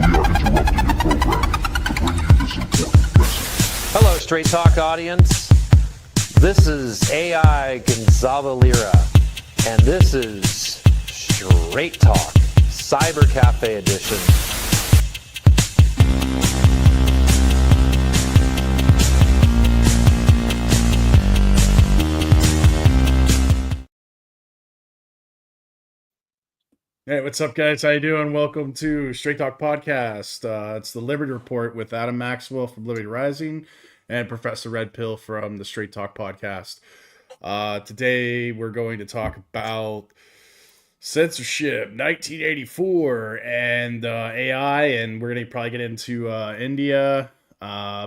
interrupting your programming to bring you this important message. Hello, Straight Talk audience. This is AI Gonzalo Lira, and this is Straight Talk, Cyber Cafe Edition. Hey, what's up, guys? How you doing? Welcome to Straight Talk Podcast. It's the Liberty Report with Adam Maxwell from Liberty Rising and Professor Red Pill from the Straight Talk Podcast. Today, we're going to talk about censorship, 1984, and AI, and we're going to probably get into India,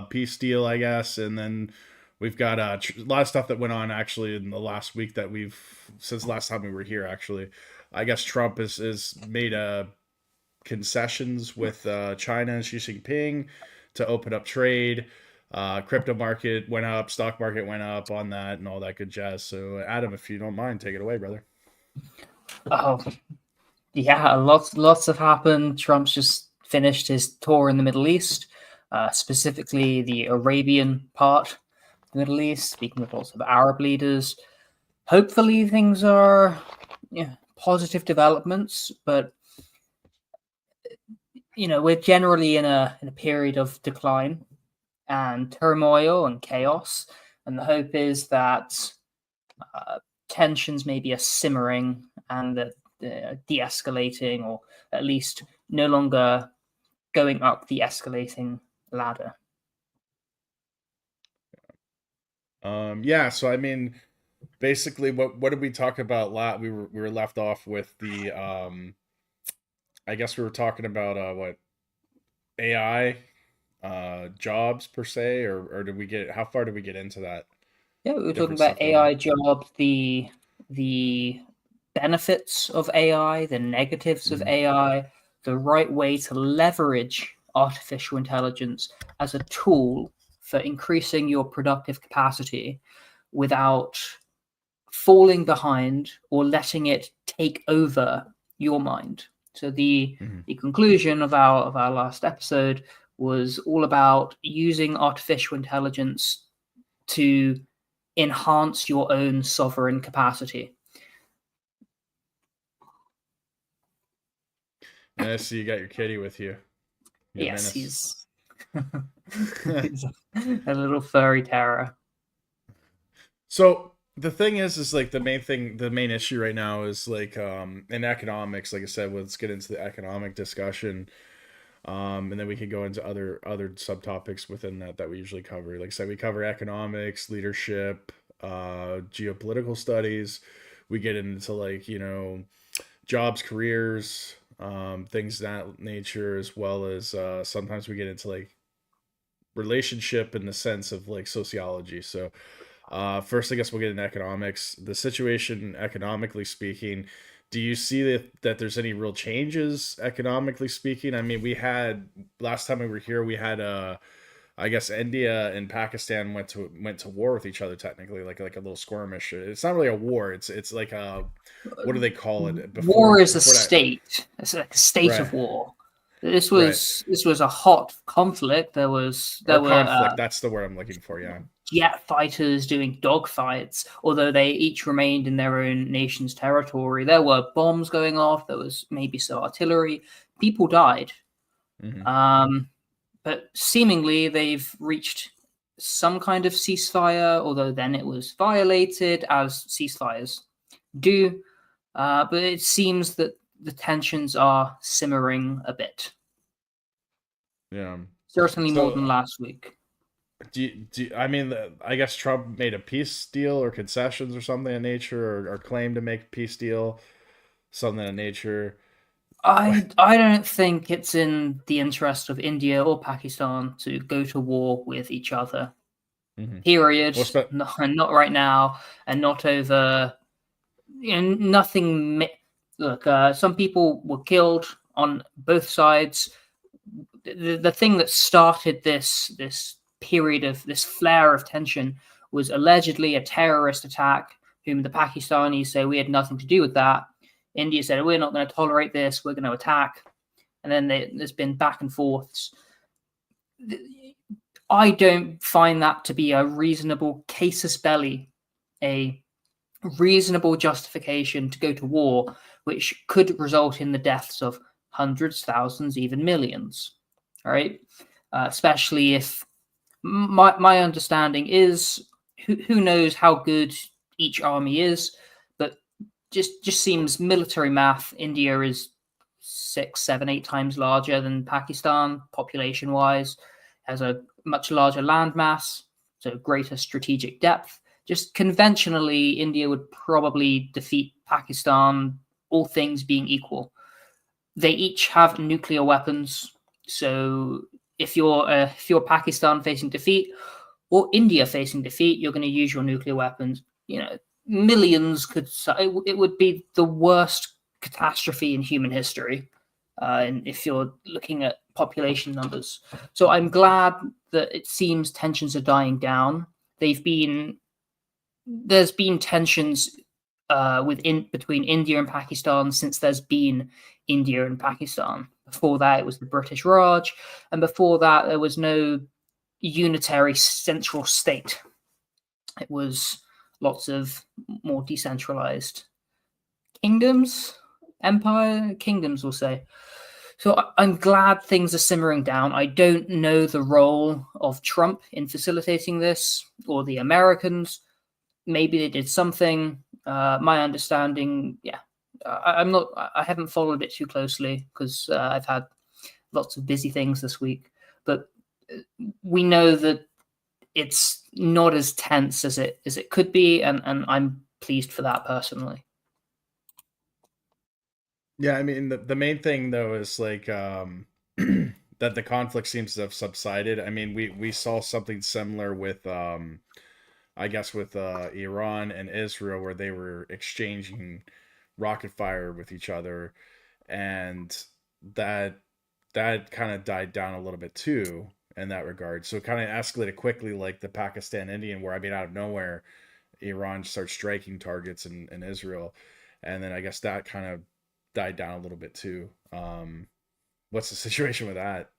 peace deal, I guess, and then we've got a lot of stuff that went on, actually, in the last week that since last time we were here, actually. I guess Trump has made concessions with China and Xi Jinping to open up trade. Crypto market went up, stock market went up on that, and all that good jazz. So, Adam, if you don't mind, take it away, brother. Oh, yeah, lots have happened. Trump's just finished his tour in the Middle East, specifically the Arabian part of the Middle East, speaking with lots of Arab leaders. Hopefully things are positive developments, but we're generally in a period of decline and turmoil and chaos, and the hope is that tensions maybe are simmering and that de-escalating, or at least no longer going up the escalating ladder. So I mean, basically, what did we talk about? We were left off with the I guess we were talking about what AI jobs per se, or did we get, how far did we get into that? Yeah, we were talking about AI jobs, the benefits of AI, the negatives of AI, the right way to leverage artificial intelligence as a tool for increasing your productive capacity without falling behind or letting it take over your mind. So the conclusion of our last episode was all about using artificial intelligence to enhance your own sovereign capacity. I see you got your kitty with you. Yes, he's a little furry terror. So the thing is like the main issue right now is like in economics. Like I said, let's get into the economic discussion, and then we can go into other subtopics within that we usually cover. Like I said, we cover economics, leadership, geopolitical studies. We get into like jobs, careers, things of that nature, as well as sometimes we get into like relationship in the sense of like sociology. So first, I guess we'll get into economics. The situation, economically speaking, do you see that there's any real changes economically speaking? I mean, we had, last time we were here, we had I guess India and Pakistan went to war with each other, technically, like a little skirmish. It's not really a war. It's like a, what do they call it? War is a state. It's like a state of war. This was a hot conflict. There were conflict. That's the word I'm looking for. Yeah. Jet fighters doing dogfights, although they each remained in their own nation's territory. There were bombs going off. There was maybe some artillery. People died. But seemingly they've reached some kind of ceasefire, although then it was violated, as ceasefires do. But it seems that the tensions are simmering a bit. Yeah. Certainly more than last week. I mean, I guess Trump made a peace deal or concessions or something of nature, or claimed to make a peace deal, something of nature. I don't think it's in the interest of India or Pakistan to go to war with each other. Period. Not right now, and not over. Nothing. Look, some people were killed on both sides. The thing that started this period of this flare of tension was allegedly a terrorist attack, whom the Pakistanis say we had nothing to do with that. India said, we're not going to tolerate this, we're going to attack. and then there's been back and forths. I don't find that to be a reasonable casus belli, a reasonable justification to go to war, which could result in the deaths of hundreds, thousands, even millions. All right, especially if my understanding is, who knows how good each army is, but just seems military math. India is 6, 7, 8 times larger than Pakistan population wise, has a much larger landmass, so greater strategic depth. Just conventionally, India would probably defeat Pakistan, all things being equal. They each have nuclear weapons, so if you're Pakistan facing defeat or India facing defeat, you're going to use your nuclear weapons. Millions could. It would be the worst catastrophe in human history, and if you're looking at population numbers. So I'm glad that it seems tensions are dying down. There's been tensions between India and Pakistan since there's been India and Pakistan. Before that, it was the British Raj, and before that, there was no unitary central state. It was lots of more decentralized kingdoms, kingdoms, we'll say. So I'm glad things are simmering down. I don't know the role of Trump in facilitating this, or the Americans. Maybe they did something. My understanding, I haven't followed it too closely because I've had lots of busy things this week. But we know that it's not as tense as it could be, and I'm pleased for that personally. Yeah, I mean the main thing though is like that the conflict seems to have subsided. I mean, we saw something similar with I guess with Iran and Israel, where they were exchanging rocket fire with each other, and that kind of died down a little bit too in that regard. So it kind of escalated quickly, like the Pakistan Indian, where I mean, out of nowhere, Iran starts striking targets in Israel, and then I guess that kind of died down a little bit too. What's the situation with that?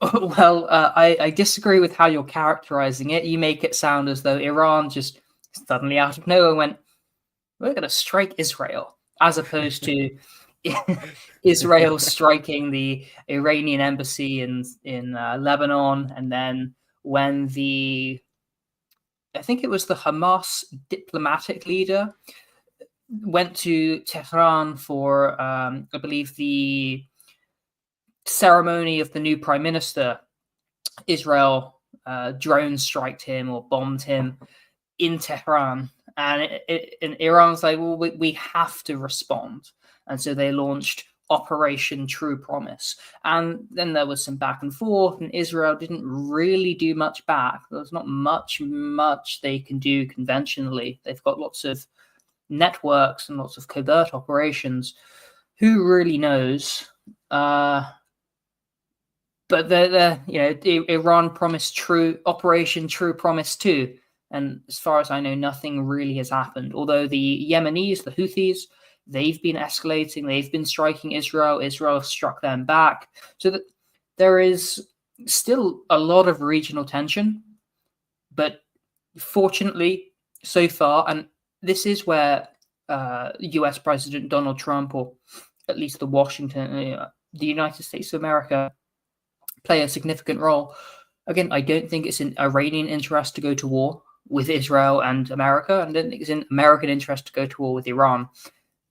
Well, I disagree with how you're characterizing it. You make it sound as though Iran just suddenly out of nowhere went, "We're going to strike Israel," as opposed to Israel striking the Iranian embassy in Lebanon, and then when I think it was the Hamas diplomatic leader went to Tehran for, I believe, the ceremony of the new prime minister, Israel drone striked him or bombed him in Tehran. And Iran's like, well, we have to respond. And so they launched Operation True Promise. And then there was some back and forth, and Israel didn't really do much back. There's not much they can do conventionally. They've got lots of networks and lots of covert operations. Who really knows? But Iran promised Operation True Promise too. And as far as I know, nothing really has happened. Although the Yemenis, the Houthis, they've been escalating. They've been striking Israel. Israel struck them back. So that there is still a lot of regional tension. But fortunately, so far, and this is where US President Donald Trump, or at least the United States of America, play a significant role. Again, I don't think it's in Iranian interest to go to war with Israel and America, and I don't think it's in American interest to go to war with Iran.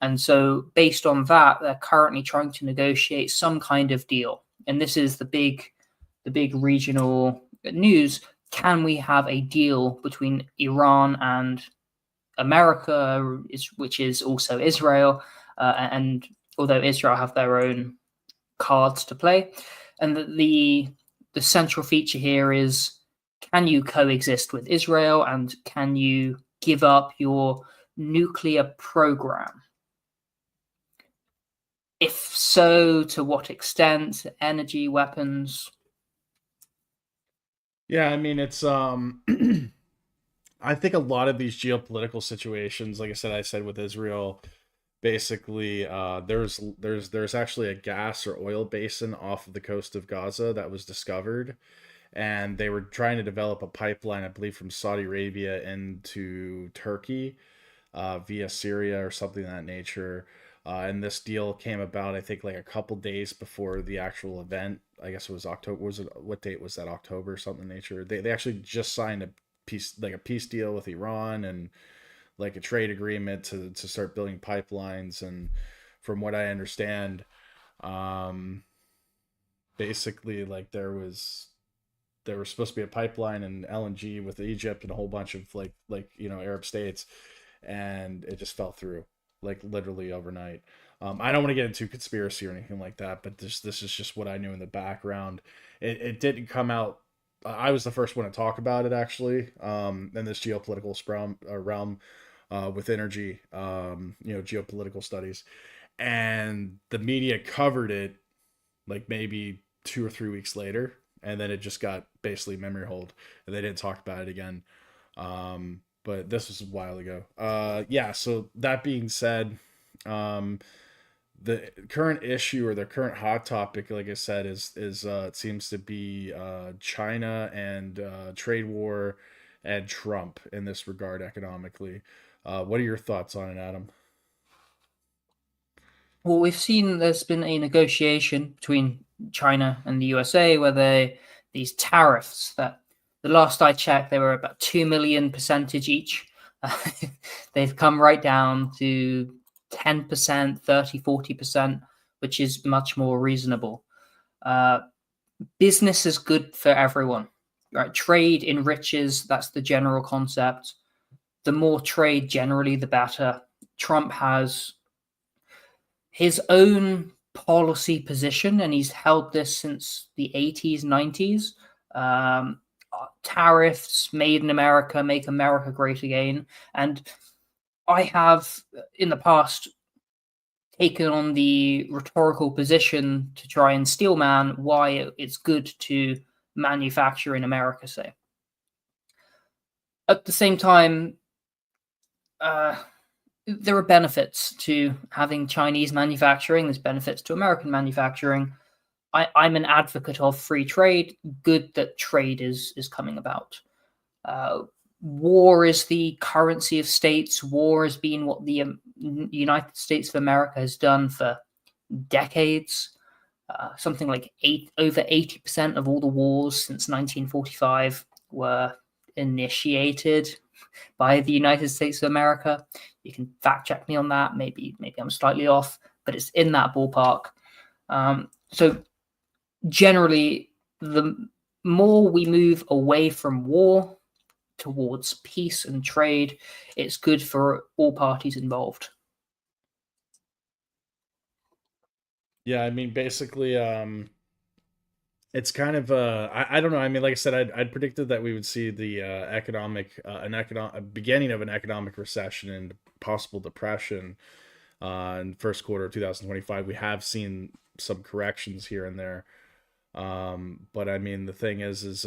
And so based on that, they're currently trying to negotiate some kind of deal. And this is the big regional news. Can we have a deal between Iran and America, which is also Israel, and although Israel have their own cards to play, and the central feature here is, can you coexist with Israel, and can you give up your nuclear program? If so, to what extent? Energy, weapons? Yeah, I mean, it's I think a lot of these geopolitical situations, like I said with Israel, basically there's actually a gas or oil basin off of the coast of Gaza that was discovered, and they were trying to develop a pipeline, I believe, from Saudi Arabia into Turkey, via Syria or something of that nature. And this deal came about, I think, like a couple days before the actual event. I guess it was October. Was it, what date was that? October or something of nature. They actually just signed a peace deal with Iran, and like a trade agreement to start building pipelines. And from what I understand, um, basically like there was supposed to be a pipeline and LNG with Egypt and a whole bunch of Arab states, and it just fell through like literally overnight. I don't want to get into conspiracy or anything like that, but this is just what I knew in the background. It didn't come out. I was the first one to talk about it actually, in this geopolitical realm, with energy, geopolitical studies, and the media covered it like maybe 2 or 3 weeks later, and then it just got basically memory hold, and they didn't talk about it again. But this was a while ago. Yeah. So that being said, um, the current issue or the current hot topic, like I said, is it seems to be China and trade war and Trump in this regard economically. What are your thoughts on it, Adam? Well, we've seen there's been a negotiation between China and the USA where these tariffs that the last I checked, they were about 2 million percentage each. They've come right down to 10%, 30, 40%, which is much more reasonable. Uh, Business is good for everyone, right? Trade enriches, that's the general concept. The more trade, generally, the better. Trump has his own policy position, and he's held this since the 80s, 90s. Tariffs, made in America, make America great again. And I have in the past taken on the rhetorical position to try and steelman why it's good to manufacture in America, say. At the same time, there are benefits to having Chinese manufacturing. There's benefits to American manufacturing. I'm an advocate of free trade. Good that trade is coming about. War is the currency of states. War has been what the United States of America has done for decades. Something like over 80% of all the wars since 1945 were initiated by the United States of America. You can fact check me on that. Maybe I'm slightly off, but it's in that ballpark. So generally, the more we move away from war towards peace and trade, it's good for all parties involved. Yeah, I mean, basically, it's kind of I don't know. I mean, like I said, I'd predicted that we would see the a beginning of an economic recession and possible depression in first quarter of 2025. We have seen some corrections here and there, but I mean, the thing is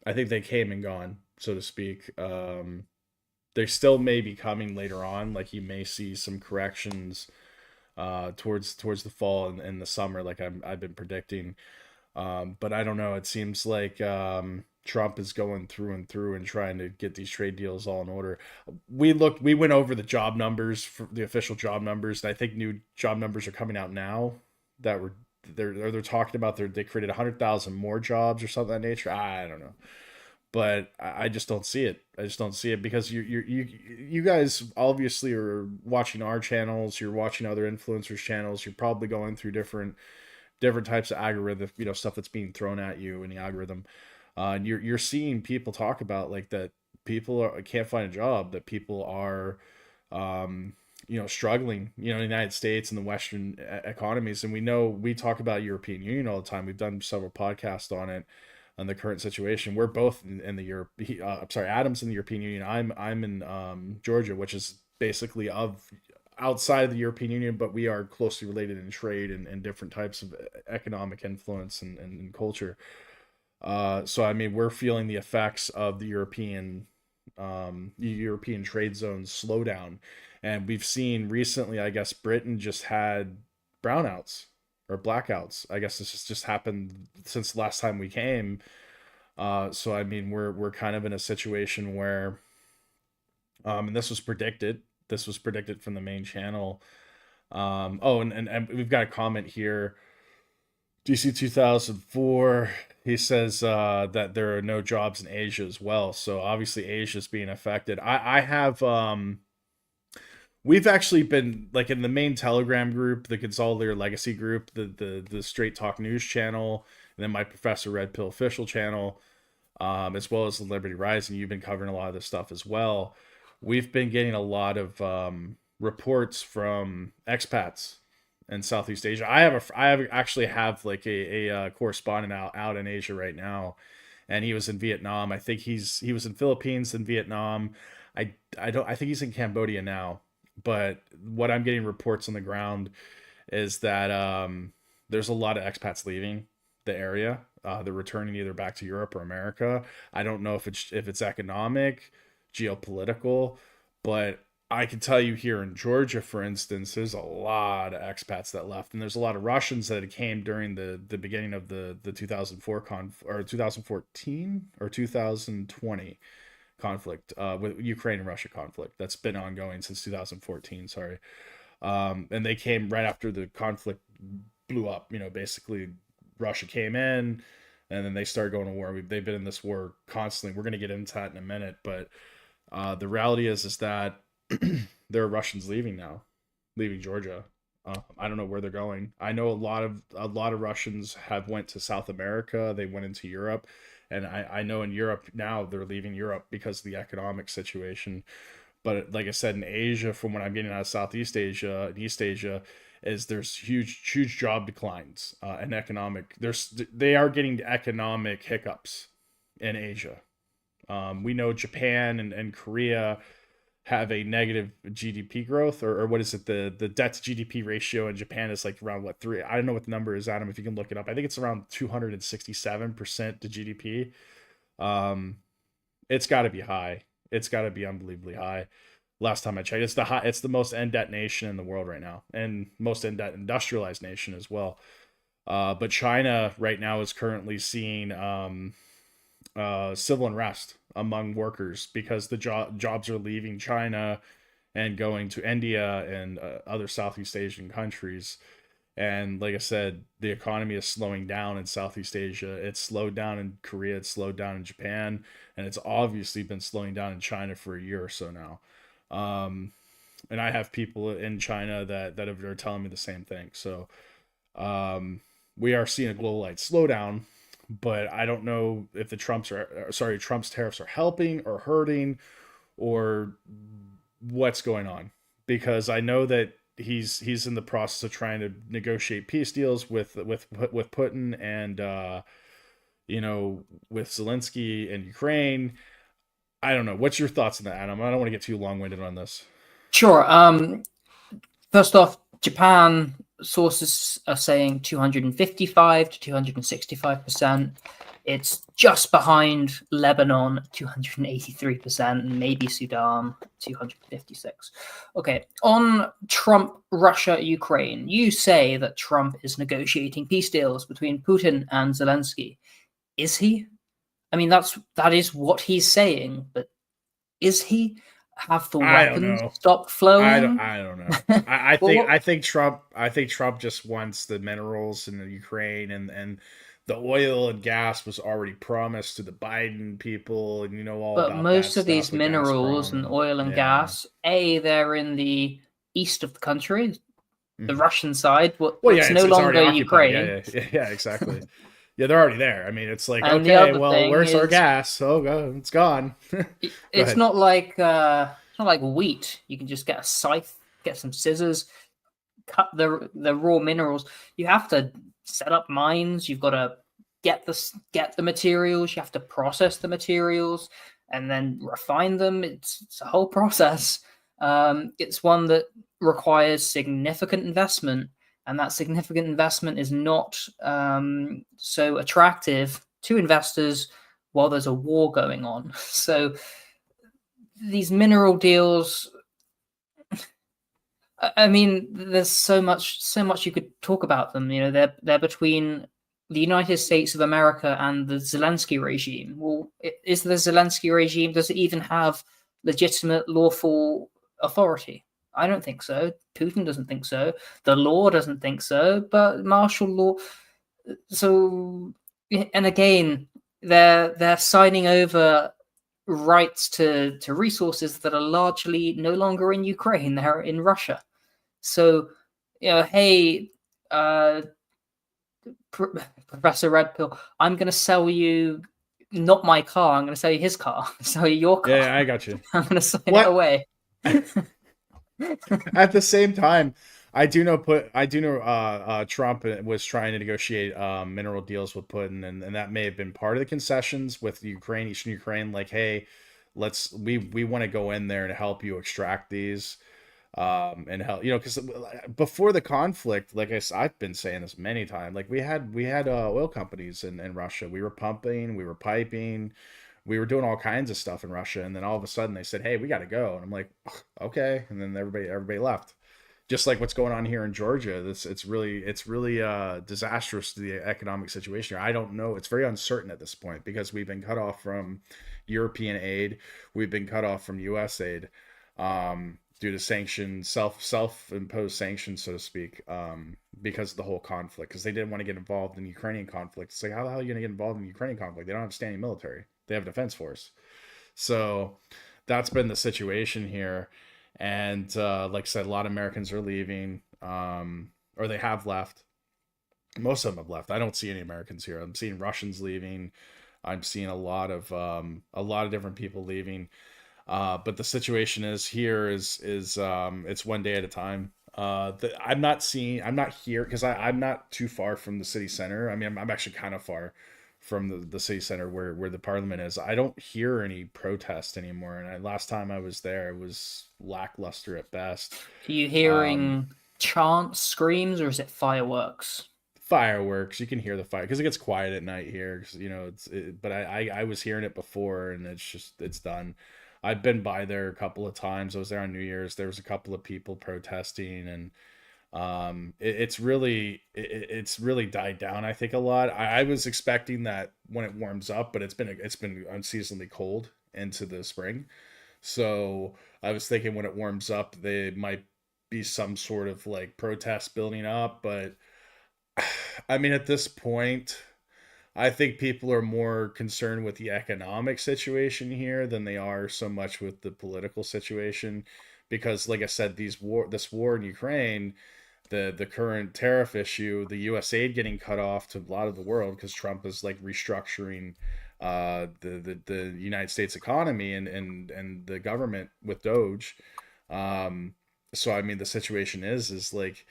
I think they came and gone, so to speak. They still may be coming later on. Like you may see some corrections towards the fall and the summer, like I've been predicting. But I don't know. It seems like Trump is going through and through and trying to get these trade deals all in order. We went over the job numbers, for the official job numbers, and I think new job numbers are coming out now that were they're talking about they created 100,000 more jobs or something of that nature. I don't know, but I just don't see it. I just don't see it because you guys obviously are watching our channels. You're watching other influencers' channels. You're probably going through different types of algorithm, stuff that's being thrown at you in the algorithm. And you're seeing people talk about like that can't find a job, that people are struggling, in the United States and the Western economies. And we talk about European Union all the time. We've done several podcasts on it, on the current situation. We're both in the Europe. I'm sorry, Adam's in the European Union. I'm in Georgia, which is basically outside of the European Union, but we are closely related in trade and different types of economic influence and culture. So I mean, we're feeling the effects of the European trade zones slowdown, And we've seen recently, I guess Britain just had brownouts or blackouts. I guess this has just happened since the last time we came. So I mean, we're kind of in a situation where, and this was predicted. This was predicted from the main channel. And we've got a comment here. DC 2004. He says that there are no jobs in Asia as well. So obviously Asia's being affected. I have we've actually been like in the main Telegram group, the Consolidator Legacy group, the Straight Talk News channel, and then my Professor Red Pill official channel, as well as the Liberty Rising. You've been covering a lot of this stuff as well. We've been getting a lot of reports from expats in Southeast Asia. I actually have like a correspondent out in Asia right now, and he was in Vietnam. I think he was in Philippines and Vietnam. I think he's in Cambodia now. But what I'm getting reports on the ground is that there's a lot of expats leaving the area. They're returning either back to Europe or America. I don't know if it's economic, geopolitical, but I can tell you here in Georgia, for instance, there's a lot of expats that left, and there's a lot of Russians that came during the beginning of the 2004 or 2014 or 2020 conflict, with Ukraine and Russia conflict that's been ongoing since 2014. Sorry, and they came right after the conflict blew up. Basically, Russia came in, and then they started going to war. They've been in this war constantly. We're going to get into that in a minute, but the reality is that there are Russians leaving Georgia. I don't know where they're going. I know a lot of Russians have went to South America. They went into Europe. And I know in Europe now they're leaving Europe because of the economic situation. But like I said, in Asia, from what I'm getting out of Southeast Asia and East Asia, there's huge job declines and they are getting economic hiccups in Asia. We know Japan and Korea have a negative GDP growth, or what is it? The debt to GDP ratio in Japan is like around 3? I don't know what the number is, Adam, if you can look it up. I think it's around 267% to GDP. It's got to be high. It's got to be unbelievably high. Last time I checked, it's the most in debt nation in the world right now, and most in debt industrialized nation as well. But China right now is currently seeing civil unrest among workers because the jobs are leaving China and going to India and other Southeast Asian countries. And like I said, the economy is slowing down in Southeast Asia. It's slowed down in Korea. It's slowed down in Japan. And it's obviously been slowing down in China for a year or so now. And I have people in China that are telling me the same thing. So we are seeing a global slowdown. But I don't know if Trump's tariffs are helping or hurting or what's going on, because I know that he's in the process of trying to negotiate peace deals with Putin and with Zelensky and Ukraine. I don't know. What's your thoughts on that, Adam? I don't want to get too long-winded on this. Sure. First off, Japan sources are saying 255 to 265%. It's just behind Lebanon, 283%, and maybe Sudan, 256. Okay, on Trump, Russia, Ukraine, you say that Trump is negotiating peace deals between Putin and Zelensky. Is he? I mean, that is what he's saying, but is he? Have the weapons stopped flowing? I don't know. I think Trump just wants the minerals in the Ukraine, and the oil and gas was already promised to the Biden people, and all but about most that of these stuff with minerals Gazprom and oil and gas, they're in the east of the country, the Russian side. It's no longer Ukraine. Yeah, exactly. Yeah, they're already there. I mean, it's like, and okay, well, where's our gas? Oh, God, it's gone. It's not like wheat. You can just get a scythe, get some scissors, cut the raw minerals. You have to set up mines. You've got to get the materials. You have to process the materials and then refine them. It's a whole process. It's one that requires significant investment. And that significant investment is not so attractive to investors while there's a war going on. So these mineral deals, I mean, there's so much you could talk about them. You know, they're between the United States of America and the Zelensky regime. Well, is the Zelensky regime, does it even have legitimate, lawful authority? I don't think so. Putin doesn't think so. The law doesn't think so. But martial law. So, and again, they're signing over rights to resources that are largely no longer in Ukraine. They're in Russia. So, you know, hey, Professor Red Pill, I'm going to sell you not my car. I'm going to sell you his car. Sell you your car. Yeah, I got you. I'm going to sign What? it away. At the same time, I do know Trump was trying to negotiate mineral deals with Putin, and that may have been part of the concessions with Ukraine, Eastern Ukraine. Like, hey, we want to go in there and help you extract these, and help, because before the conflict, like I've been saying this many times, like we had oil companies in Russia. We were pumping, we were piping, we were doing all kinds of stuff in Russia, and then all of a sudden they said, "Hey, we got to go," and I'm like, "Okay," and then everybody left. Just like what's going on here in Georgia, it's really disastrous to the economic situation here. I don't know; it's very uncertain at this point because we've been cut off from European aid, we've been cut off from U.S. aid, due to sanctions, self-imposed sanctions, so to speak, because of the whole conflict. Because they didn't want to get involved in the Ukrainian conflict. It's like, how the hell are you going to get involved in the Ukrainian conflict? They don't have standing military. They have a defense force. So that's been the situation here. And like I said, a lot of Americans are leaving, or they have left. Most of them have left. I don't see any Americans here. I'm seeing Russians leaving. I'm seeing a lot of different people leaving. But the situation is here is it's one day at a time. I'm not here because I'm not too far from the city center. I mean, I'm actually kind of far from the city center where the parliament is. I don't hear any protest anymore. And last time I was there, it was lackluster at best. Are you hearing chants, screams, or is it fireworks? Fireworks. You can hear the fire because it gets quiet at night here. But I was hearing it before, and it's done. I've been by there a couple of times. I was there on New Year's. There was a couple of people protesting, and it's really died down, I think, a lot. I was expecting that when it warms up, but it's been unseasonably cold into the spring. So I was thinking when it warms up, there might be some sort of like protest building up. But I mean, at this point, I think people are more concerned with the economic situation here than they are so much with the political situation. Because, like I said, this war in Ukraine, the current tariff issue, the U.S. aid getting cut off to a lot of the world because Trump is like restructuring the United States economy and the government with Doge. So I mean, the situation is like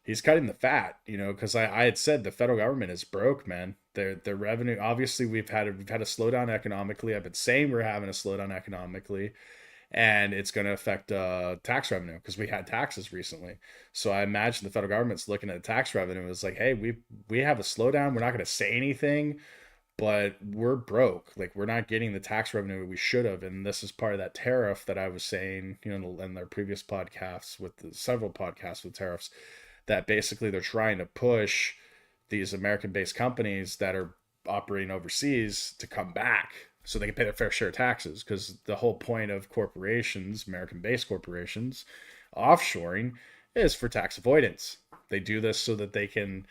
he's cutting the fat, because I had said the federal government is broke, man. Their revenue, obviously, we've had a slowdown economically. I've been saying we're having a slowdown economically, and it's going to affect tax revenue because we had taxes recently. So I imagine the federal government's looking at tax revenue as like, hey, we have a slowdown. We're not going to say anything, but we're broke. Like, we're not getting the tax revenue we should have. And this is part of that tariff that I was saying, in their previous podcasts several podcasts with tariffs, that basically they're trying to push these American-based companies that are operating overseas to come back so they can pay their fair share of taxes. Because the whole point of corporations, American-based corporations, offshoring is for tax avoidance. They do this so that they can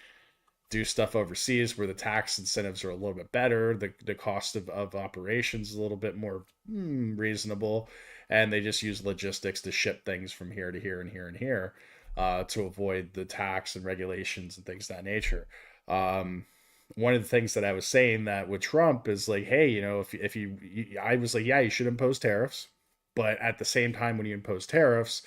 do stuff overseas where the tax incentives are a little bit better, the cost of operations is a little bit more reasonable, and they just use logistics to ship things from here to here and here and here. To avoid the tax and regulations and things of that nature. One of the things that I was saying that with Trump is like, hey, I was like, yeah, you should impose tariffs, but at the same time, when you impose tariffs,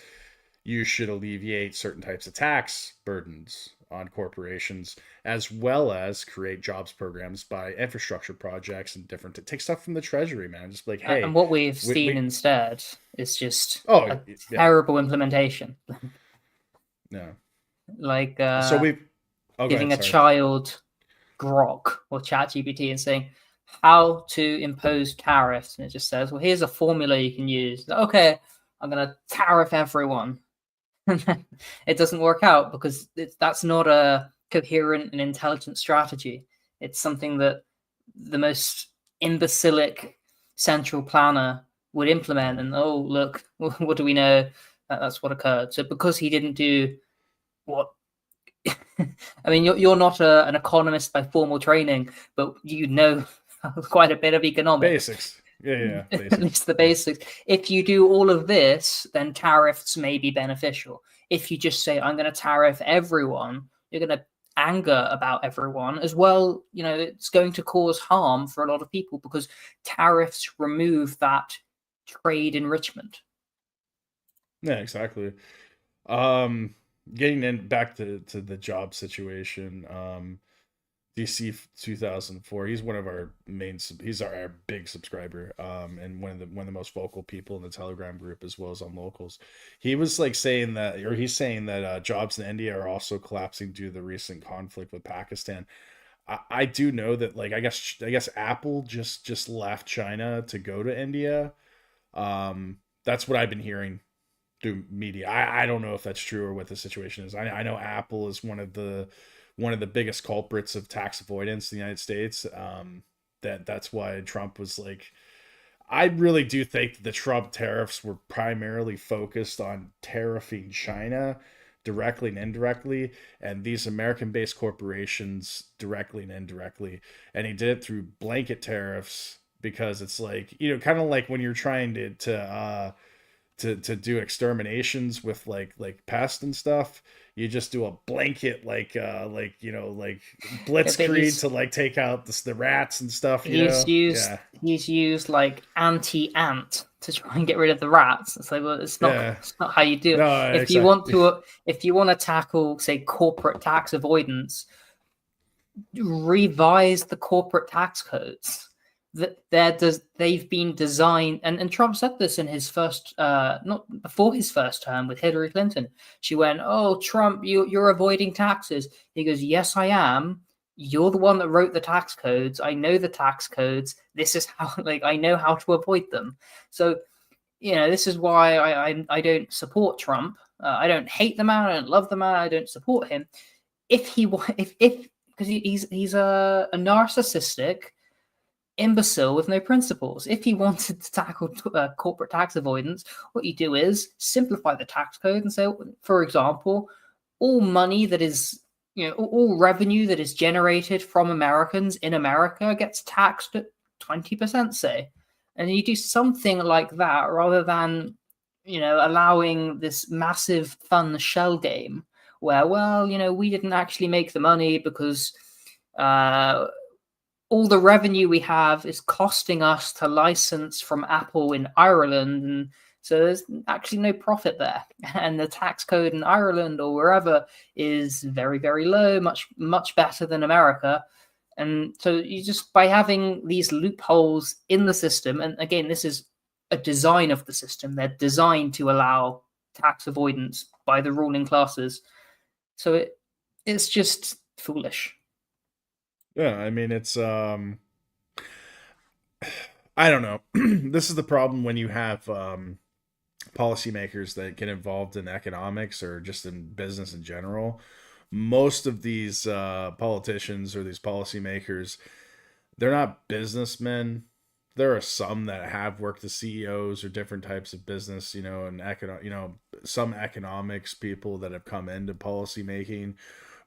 you should alleviate certain types of tax burdens on corporations, as well as create jobs programs by infrastructure projects and to take stuff from the treasury, man. Just like, hey, and what we've seen instead is just a terrible implementation. Yeah. Like so we've giving a child Grok or ChatGPT and saying how to impose tariffs, and it just says, well, here's a formula you can use. Okay, I'm going to tariff everyone. it doesn't work out because that's not a coherent and intelligent strategy. It's something that the most imbecilic central planner would implement. And oh, look, what do we know? That's what occurred. So because he didn't do what I mean, you're not an economist by formal training, but you know quite a bit of economics. Basics. Yeah. At least the basics. If you do all of this, then tariffs may be beneficial. If you just say, I'm going to tariff everyone, you're going to anger about everyone as well. You know, it's going to cause harm for a lot of people because tariffs remove that trade enrichment. Yeah, exactly. Getting in back to the job situation, DC 2004. He's one of our he's our big subscriber, and one of the most vocal people in the Telegram group as well as on locals. He was like saying that, or he's saying that jobs in India are also collapsing due to the recent conflict with Pakistan. I do know that, like, I guess Apple just left China to go to India. That's what I've been hearing through media. I don't know if that's true or what the situation is. I know Apple is one of the biggest culprits of tax avoidance in the United States. That's why Trump was like, I really do think that the Trump tariffs were primarily focused on tariffing China directly and indirectly, and these American-based corporations directly and indirectly. And he did it through blanket tariffs because it's like, you know, kind of like when you're trying to do exterminations with like pests and stuff, you just do a blanket like blitzkrieg to like take out the rats and stuff. He's used like anti-ant to try and get rid of the rats. It's like, well, it's not how you do it. No, if you want to tackle, say, corporate tax avoidance, revise the corporate tax codes. They've been designed, and Trump said this in his first, not before his first term with Hillary Clinton. She went, "Oh, Trump, you're avoiding taxes." He goes, "Yes, I am. You're the one that wrote the tax codes. I know the tax codes. This is how, like, I know how to avoid them." So, you know, this is why I don't support Trump. I don't hate the man. I don't love the man. I don't support him. If because he's a narcissistic imbecile with no principles. If he wanted to tackle corporate tax avoidance, what you do is simplify the tax code and say, for example, all money that is, you know, all revenue that is generated from Americans in America gets taxed at 20%, say. And you do something like that rather than, you know, allowing this massive fun shell game where, well, you know, we didn't actually make the money because all the revenue we have is costing us to license from Apple in Ireland, and so there's actually no profit there. And the tax code in Ireland or wherever is very, very low, much better than America. And so you just, by having these loopholes in the system, and again, this is a design of the system, they're designed to allow tax avoidance by the ruling classes. So it's just foolish. Yeah, I mean, it's I don't know. This is the problem when you have policymakers that get involved in economics or just in business in general. Most of these politicians or these policymakers, they're not businessmen. There are some that have worked as CEOs or different types of business, you know, and some economics people that have come into policymaking.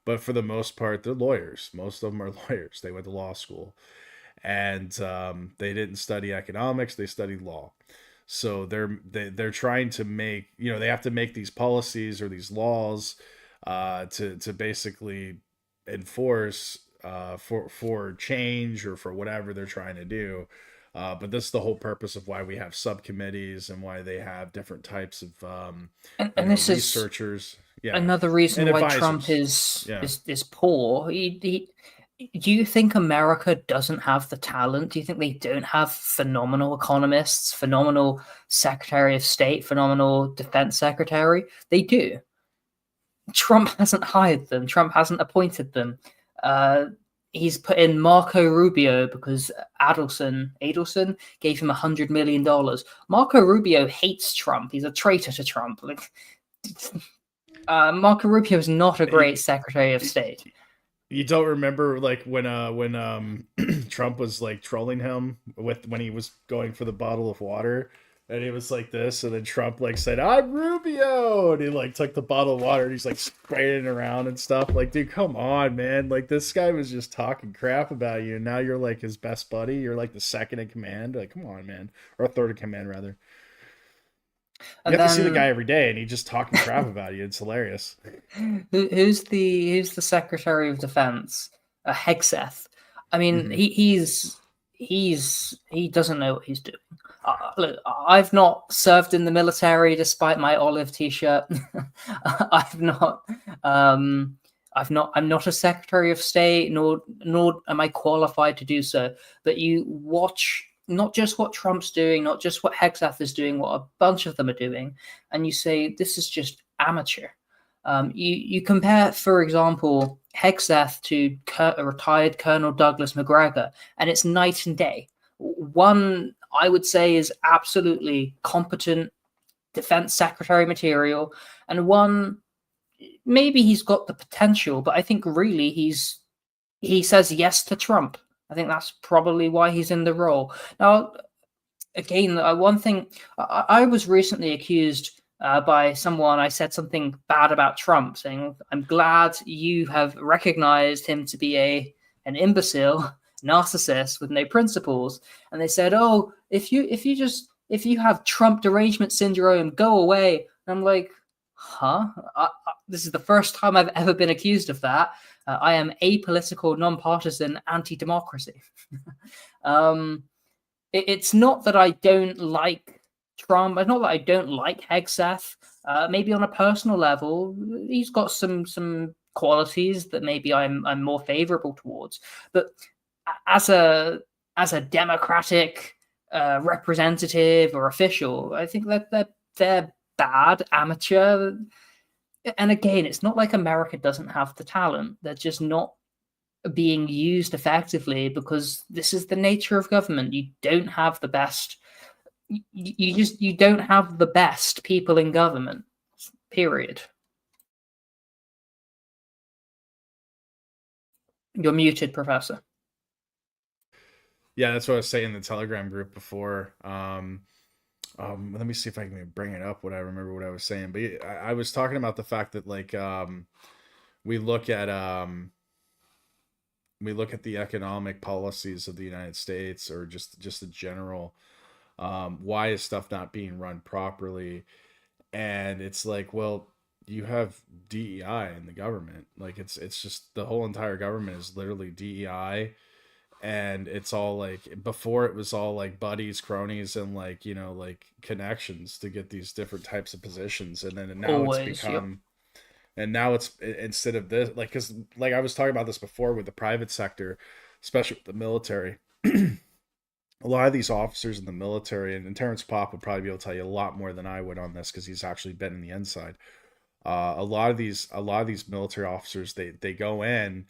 But for the most part, they're lawyers. Most of them are lawyers. They went to law school. And they didn't study economics. They studied law. So they're trying to make, you know, they have to make these policies or these laws to basically enforce for change or for whatever they're trying to do. But this is the whole purpose of why we have subcommittees and why they have different types of this researchers. Yeah. Another reason why advisors. Trump is poor. Do you think America doesn't have the talent? Do you think they don't have phenomenal economists, phenomenal Secretary of State, phenomenal Defense Secretary? They do. Trump hasn't hired them. Trump hasn't appointed them. He's put in Marco Rubio because Adelson gave him $100 million. Marco Rubio hates Trump. He's a traitor to Trump. Like, Marco Rubio is not a great Secretary of State. You don't remember like when Trump was like trolling him when he was going for the bottle of water, and he was like this, and then Trump like said, "I'm Rubio," and he like took the bottle of water and he's like spraying it around and stuff. Like, dude, come on, man! Like, this guy was just talking crap about you, and now you're like his best buddy. You're like the second in command. Like, come on, man, or third in command rather. You have to see the guy every day, and he's just talking crap about you. It's hilarious. Who's the Secretary of Defense? Hegseth. I mean, he doesn't know what he's doing. Look, I've not served in the military despite my olive T-shirt. I'm not a Secretary of State, nor am I qualified to do so. But you watch not just what Trump's doing, not just what Hegseth is doing, what a bunch of them are doing, and you say this is just amateur. You compare, for example, Hegseth to retired Colonel Douglas McGregor, and it's night and day. One, I would say, is absolutely competent defense secretary material, and one, maybe he's got the potential, but I think really he says yes to Trump. I think that's probably why he's in the role. Now, again, one thing, I was recently accused by someone. I said something bad about Trump, saying, "I'm glad you have recognized him to be an imbecile, narcissist with no principles." And they said, "Oh, if you have Trump derangement syndrome, go away." And I'm like, huh? This is the first time I've ever been accused of that. I am apolitical, non-partisan, anti-democracy. It's not that I don't like Trump. It's not that I don't like Hegseth. Maybe on a personal level, he's got some qualities that maybe I'm more favorable towards. But as a democratic representative or official, I think that they're bad, amateur. And again, it's not like America doesn't have the talent. They're just not being used effectively because this is the nature of government. You don't have the best. You don't have the best people in government. Period. You're muted, Professor. Yeah, that's what I was saying in the Telegram group before. Let me see if I can bring it up. What I remember what I was saying, but I was talking about the fact that like we look at the economic policies of the United States, or just in general. Why is stuff not being run properly? And it's like, well, you have DEI in the government. Like it's just the whole entire government is literally DEI. And it's all like, before it was all like buddies, cronies, and like, you know, like connections to get these different types of positions. And then now it's become, and now it's, instead of this, like, because like I was talking about this before with the private sector, especially with the military, a lot of these officers in the military, and Terrence Popp would probably be able to tell you a lot more than I would on this because he's actually been in the inside. A lot of these military officers, they go in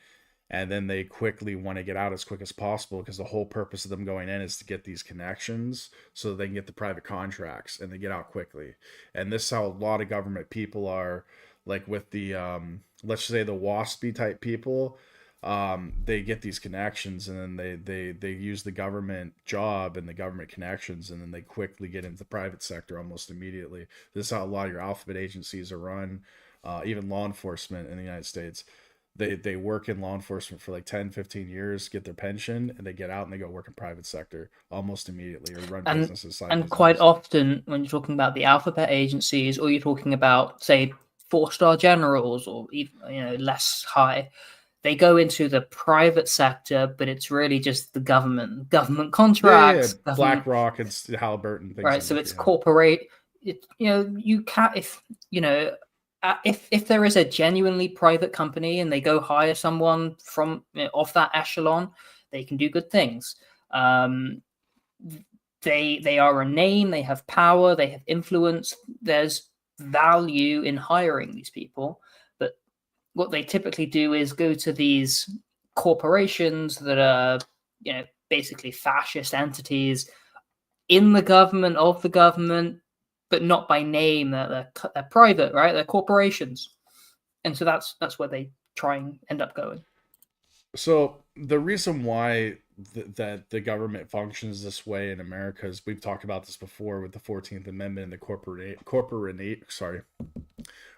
and then they quickly want to get out as quick as possible because the whole purpose of them going in is to get these connections so they can get the private contracts and they get out quickly. And this is how a lot of government people are, like with the let's say the WASPy type people. They get these connections and then they use the government job and the government connections, and then they quickly get into the private sector almost immediately. This is how a lot of your alphabet agencies are run. Even law enforcement in the United States, they work in law enforcement for like 10-15 years, get their pension, and they get out and they go work in private sector almost immediately, or run businesses. And quite often when you're talking about the alphabet agencies, or you're talking about, say, 4-star generals, or even, you know, less high, they go into the private sector, but it's really just the government contracts. Yeah. BlackRock and Halliburton, things right? like So that, it's corporate. You know, you can't, if you know, if there is a genuinely private company and they go hire someone from, you know, off that echelon, they can do good things. They are a name, they have power, they have influence. There's value in hiring these people, but what they typically do is go to these corporations that are, you know, basically fascist entities in the government, of the government, but not by name. They're private, right? They're corporations. And so that's where they try and end up going. So the reason why that the government functions this way in America is, we've talked about this before with the 14th Amendment and the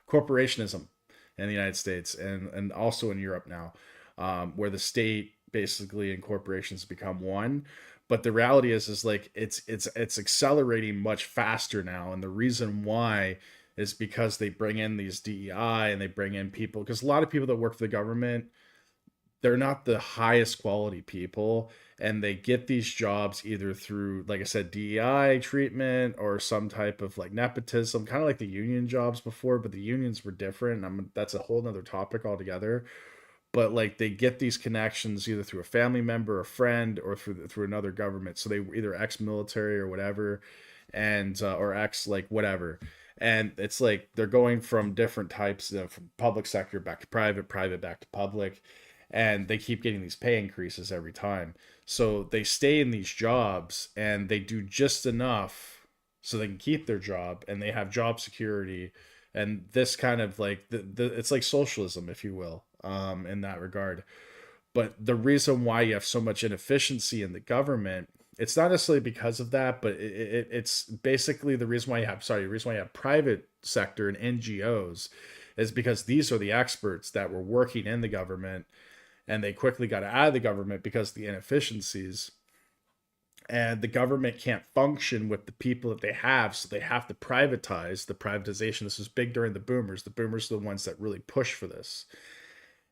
corporationism in the United States, and also in Europe now, where the state basically and corporations become one. But the reality is like it's accelerating much faster now, and the reason why is because they bring in these DEI and they bring in people, because a lot of people that work for the government, they're not the highest quality people, and they get these jobs either through, like I said, DEI treatment or some type of like nepotism, kind of like the union jobs before, but the unions were different. That's a whole nother topic altogether. But like they get these connections either through a family member, a friend, or through another government. So they were either ex-military or whatever, and or ex like whatever. And it's like they're going from different types of, from public sector back to private, private back to public, and they keep getting these pay increases every time. So they stay in these jobs and they do just enough so they can keep their job and they have job security. And this kind of like it's like socialism, if you will, in that regard. But the reason why you have so much inefficiency in the government, it's not necessarily because of that, but it's basically the reason why the reason why you have private sector and NGOs is because these are the experts that were working in the government, and they quickly got out of the government because of the inefficiencies. And the government can't function with the people that they have, so they have to privatize. The privatization, this was big during the boomers. The boomers are the ones that really push for this.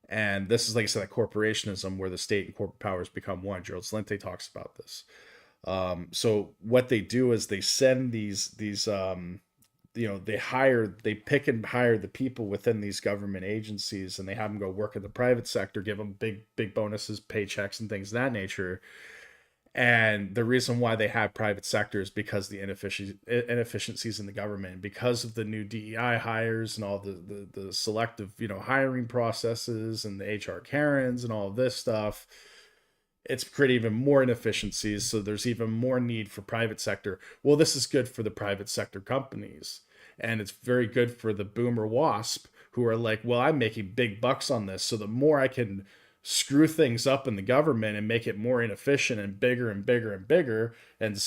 And this is, like I said, that corporationism where the state and corporate powers become one. Gerald Slinte talks about this. So what they do is they send these they pick and hire the people within these government agencies, and they have them go work in the private sector, give them big bonuses, paychecks, and things of that nature. And the reason why they have private sector is because the inefficiencies in the government, because of the new DEI hires and all the selective, hiring processes and the HR Karens and all of this stuff. It's created even more inefficiencies. So there's even more need for private sector. Well, this is good for the private sector companies, and it's very good for the boomer WASP who are like, well, I'm making big bucks on this. So the more I can screw things up in the government and make it more inefficient and bigger and bigger and bigger, and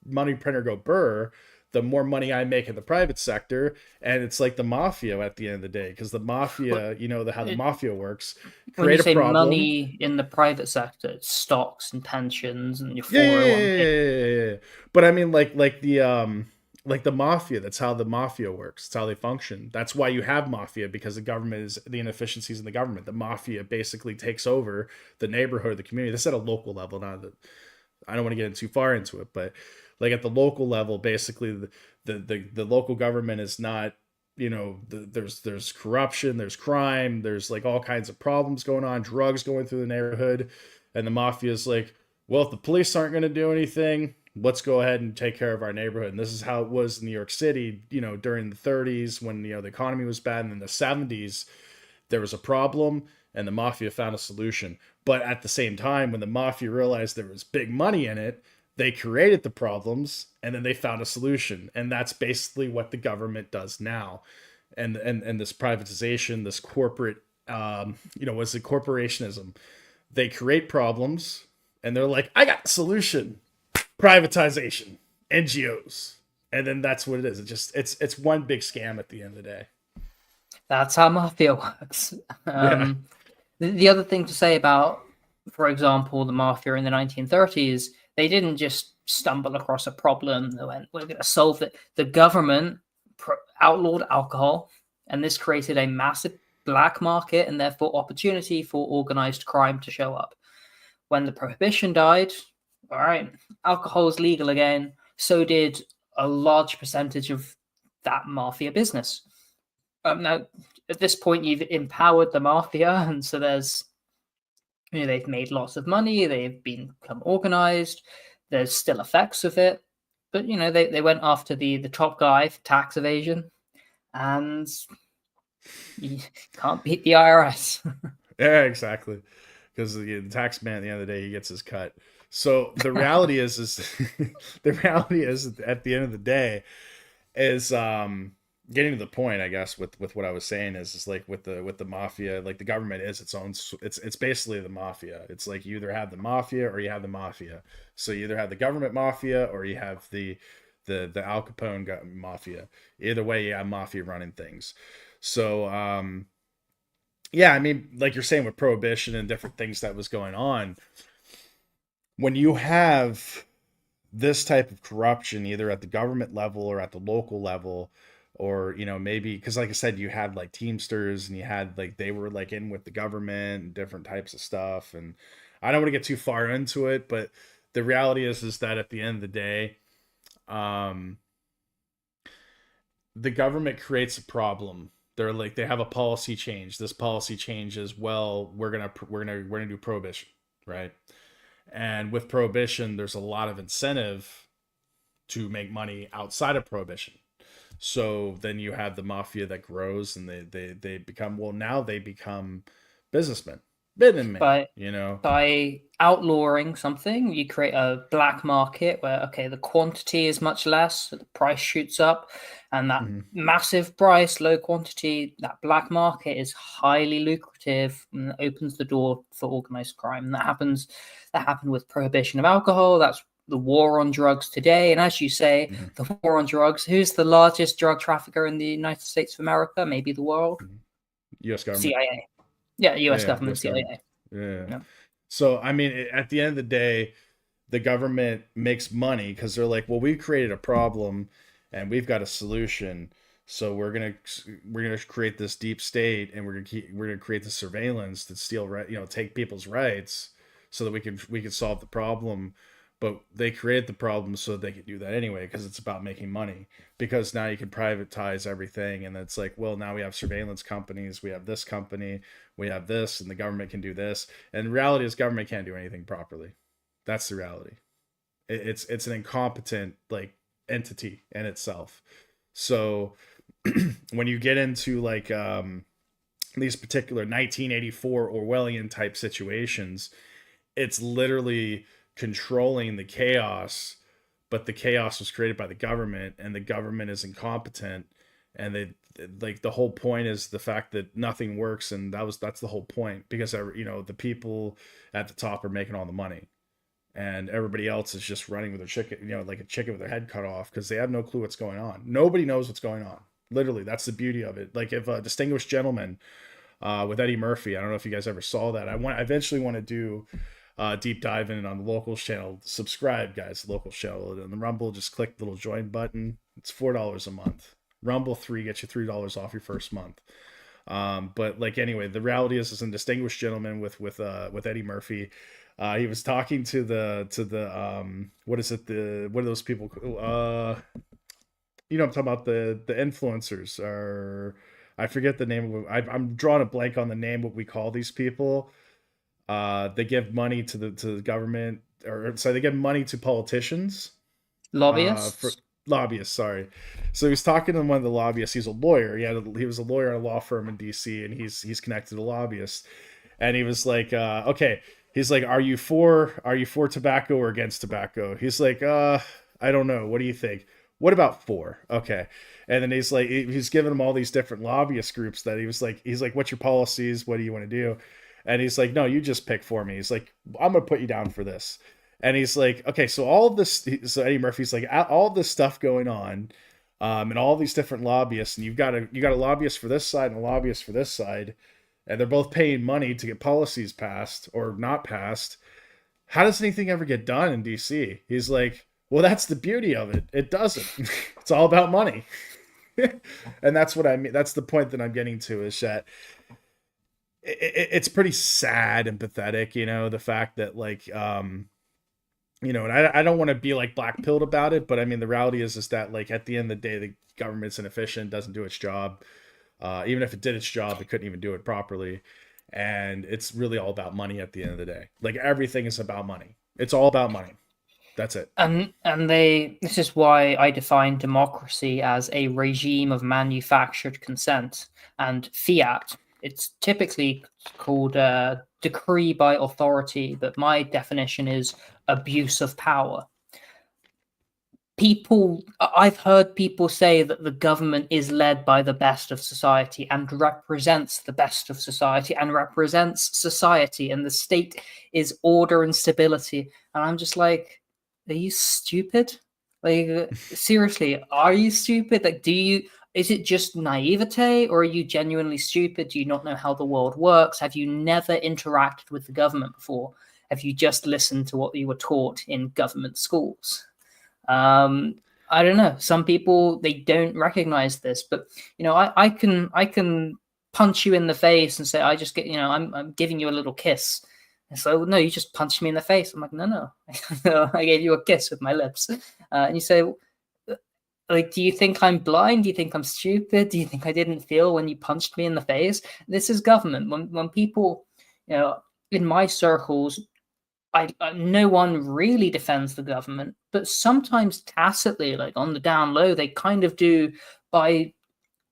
money printer go burr, the more money I make in the private sector. And it's like the mafia at the end of the day, because the mafia, how the mafia works, When you create a say problem. money in the private sector, it's stocks and pensions and your 401k. Yeah. But I mean, like the mafia, that's how the mafia works. It's how they function. That's why you have mafia, because the government is the inefficiencies in the government. The mafia basically takes over the neighborhood, the community. This is at a local level. Not that I don't want to get too far into it, but like at the local level, basically the local government is not, there's corruption, there's crime, there's like all kinds of problems going on, drugs going through the neighborhood. And the mafia is like, well, if the police aren't going to do anything, let's go ahead and take care of our neighborhood. And this is how it was in New York City, during the 30s when, the economy was bad. And in the 70s, there was a problem and the mafia found a solution. But at the same time, when the mafia realized there was big money in it, they created the problems and then they found a solution. And that's basically what the government does now. And this privatization, this corporate, was the corporationism. They create problems and they're like, I got a solution. Privatization, NGOs, and then that's what it is. It's one big scam at the end of the day. That's how mafia works. The other thing to say about, for example, the mafia in the 1930s, they didn't just stumble across a problem. They went, we're going to solve it. The government outlawed alcohol, and this created a massive black market and therefore opportunity for organized crime to show up. When the prohibition died, all right, alcohol is legal again. So did a large percentage of that mafia business. Now, at this point, you've empowered the mafia, and so there's, they've made lots of money. They've become organized. There's still effects of it, but they went after the top guy for tax evasion, and you can't beat the IRS. Yeah, exactly, because the tax man at the end of the day, he gets his cut. So the reality is the reality is at the end of the day is getting to the point, I guess, with what I was saying is like with the mafia, like the government is its own. It's basically the mafia. It's like you either have the mafia or you have the mafia. So you either have the government mafia or you have the Al Capone mafia. Either way, you have mafia running things. So yeah, I mean, like you're saying with prohibition and different things that was going on, when you have this type of corruption either at the government level or at the local level, or maybe because like I said, you had like teamsters and you had like they were like in with the government and different types of stuff, and I don't want to get too far into it, but the reality is that at the end of the day, um the government creates a problem. They're like they have a policy change. This policy change is, well, we're gonna do prohibition, right? And with prohibition, there's a lot of incentive to make money outside of prohibition. So then you have the mafia that grows, and they become, well, now they become businessmen, By you know. by outlawing something, you create a black market where, okay, the quantity is much less, so the price shoots up, and that Mhm. massive price, low quantity, that black market is highly lucrative and opens the door for organized crime. And that happened with prohibition of alcohol. That's the war on drugs today. And as you say, Mhm. the war on drugs, who's the largest drug trafficker in the United States of America, maybe the world? U.S. government. CIA. Yeah, US Yeah, government, U.S. government. CIA. Yeah. Yeah. So I mean, at the end of the day, the government makes money because they're like, well, we created a problem and we've got a solution. So we're gonna create this deep state, and we're gonna create the surveillance to steal right, take people's rights so that we can solve the problem. But they create the problem so they can do that anyway because it's about making money. Because now you can privatize everything, and it's like, well, now we have surveillance companies, we have this company, we have this, and the government can do this. And the reality is, government can't do anything properly. That's the reality. It's an incompetent like entity in itself. So when you get into like these particular 1984 Orwellian type situations, it's literally controlling the chaos, but the chaos was created by the government, and the government is incompetent, and they like the whole point is the fact that nothing works, and that's the whole point, because the people at the top are making all the money, and everybody else is just running with their chicken, like a chicken with their head cut off, because they have no clue what's going on. Nobody knows what's going on. Literally, that's the beauty of it. Like if a Distinguished Gentleman with Eddie Murphy, I don't know if you guys ever saw that. I eventually want to do deep dive in on the Locals channel. Subscribe, guys, the Locals channel. And the Rumble, just click the little join button. It's $4 a month. Rumble 3 gets you $3 off your first month. But like anyway, the reality is a Distinguished Gentleman with Eddie Murphy. He was talking to the what is it, what are those people, I'm talking about the influencers, or I forget the name of it. I'm drawing a blank on the name, what we call these people. They give money to the government, or sorry, they give money to politicians. For Lobbyists. lobbyists, sorry. So he was talking to one of the lobbyists. He's a lawyer. He was a lawyer at a law firm in DC, and he's connected to lobbyists. And he was like, okay. He's like, are you for tobacco or against tobacco? He's like, I don't know. What do you think? What about for? Okay. And then he's like, he's giving him all these different lobbyist groups that he's like, what's your policies? What do you want to do? And he's like, no, you just pick for me. He's like, I'm going to put you down for this. And he's like, okay, so all of this, so Eddie Murphy's like, all this stuff going on, and all these different lobbyists, and you got a lobbyist for this side and a lobbyist for this side, and they're both paying money to get policies passed or not passed. How does anything ever get done in DC? He's like, well, that's the beauty of it. It doesn't. It's all about money. And that's what I mean. That's the point that I'm getting to, is that it's pretty sad and pathetic, the fact that like, and I don't want to be like black pilled about it, but I mean, the reality is that like at the end of the day, the government's inefficient, doesn't do its job. Even if it did its job, it couldn't even do it properly. And it's really all about money at the end of the day. Like everything is about money. It's all about money. That's it. And this is why I define democracy as a regime of manufactured consent, and fiat. It's typically called decree by authority, but my definition is abuse of power. I've heard people say that the government is led by the best of society and represents the best of society and represents society, and the state is order and stability. And I'm just like, are you stupid? Like, seriously, are you stupid? Like, is it just naivete, or are you genuinely stupid? Do you not know how the world works? Have you never interacted with the government before? Have you just listened to what you were taught in government schools? I don't know. Some people, they don't recognize this, but I can punch you in the face and say, I just get, I'm giving you a little kiss. And so, no, you just punched me in the face. I'm like, no, I gave you a kiss with my lips. And you say, like, do you think I'm blind? Do you think I'm stupid? Do you think I didn't feel when you punched me in the face? This is government. When people, in my circles, no one really defends the government, but sometimes tacitly, like on the down low, they kind of do by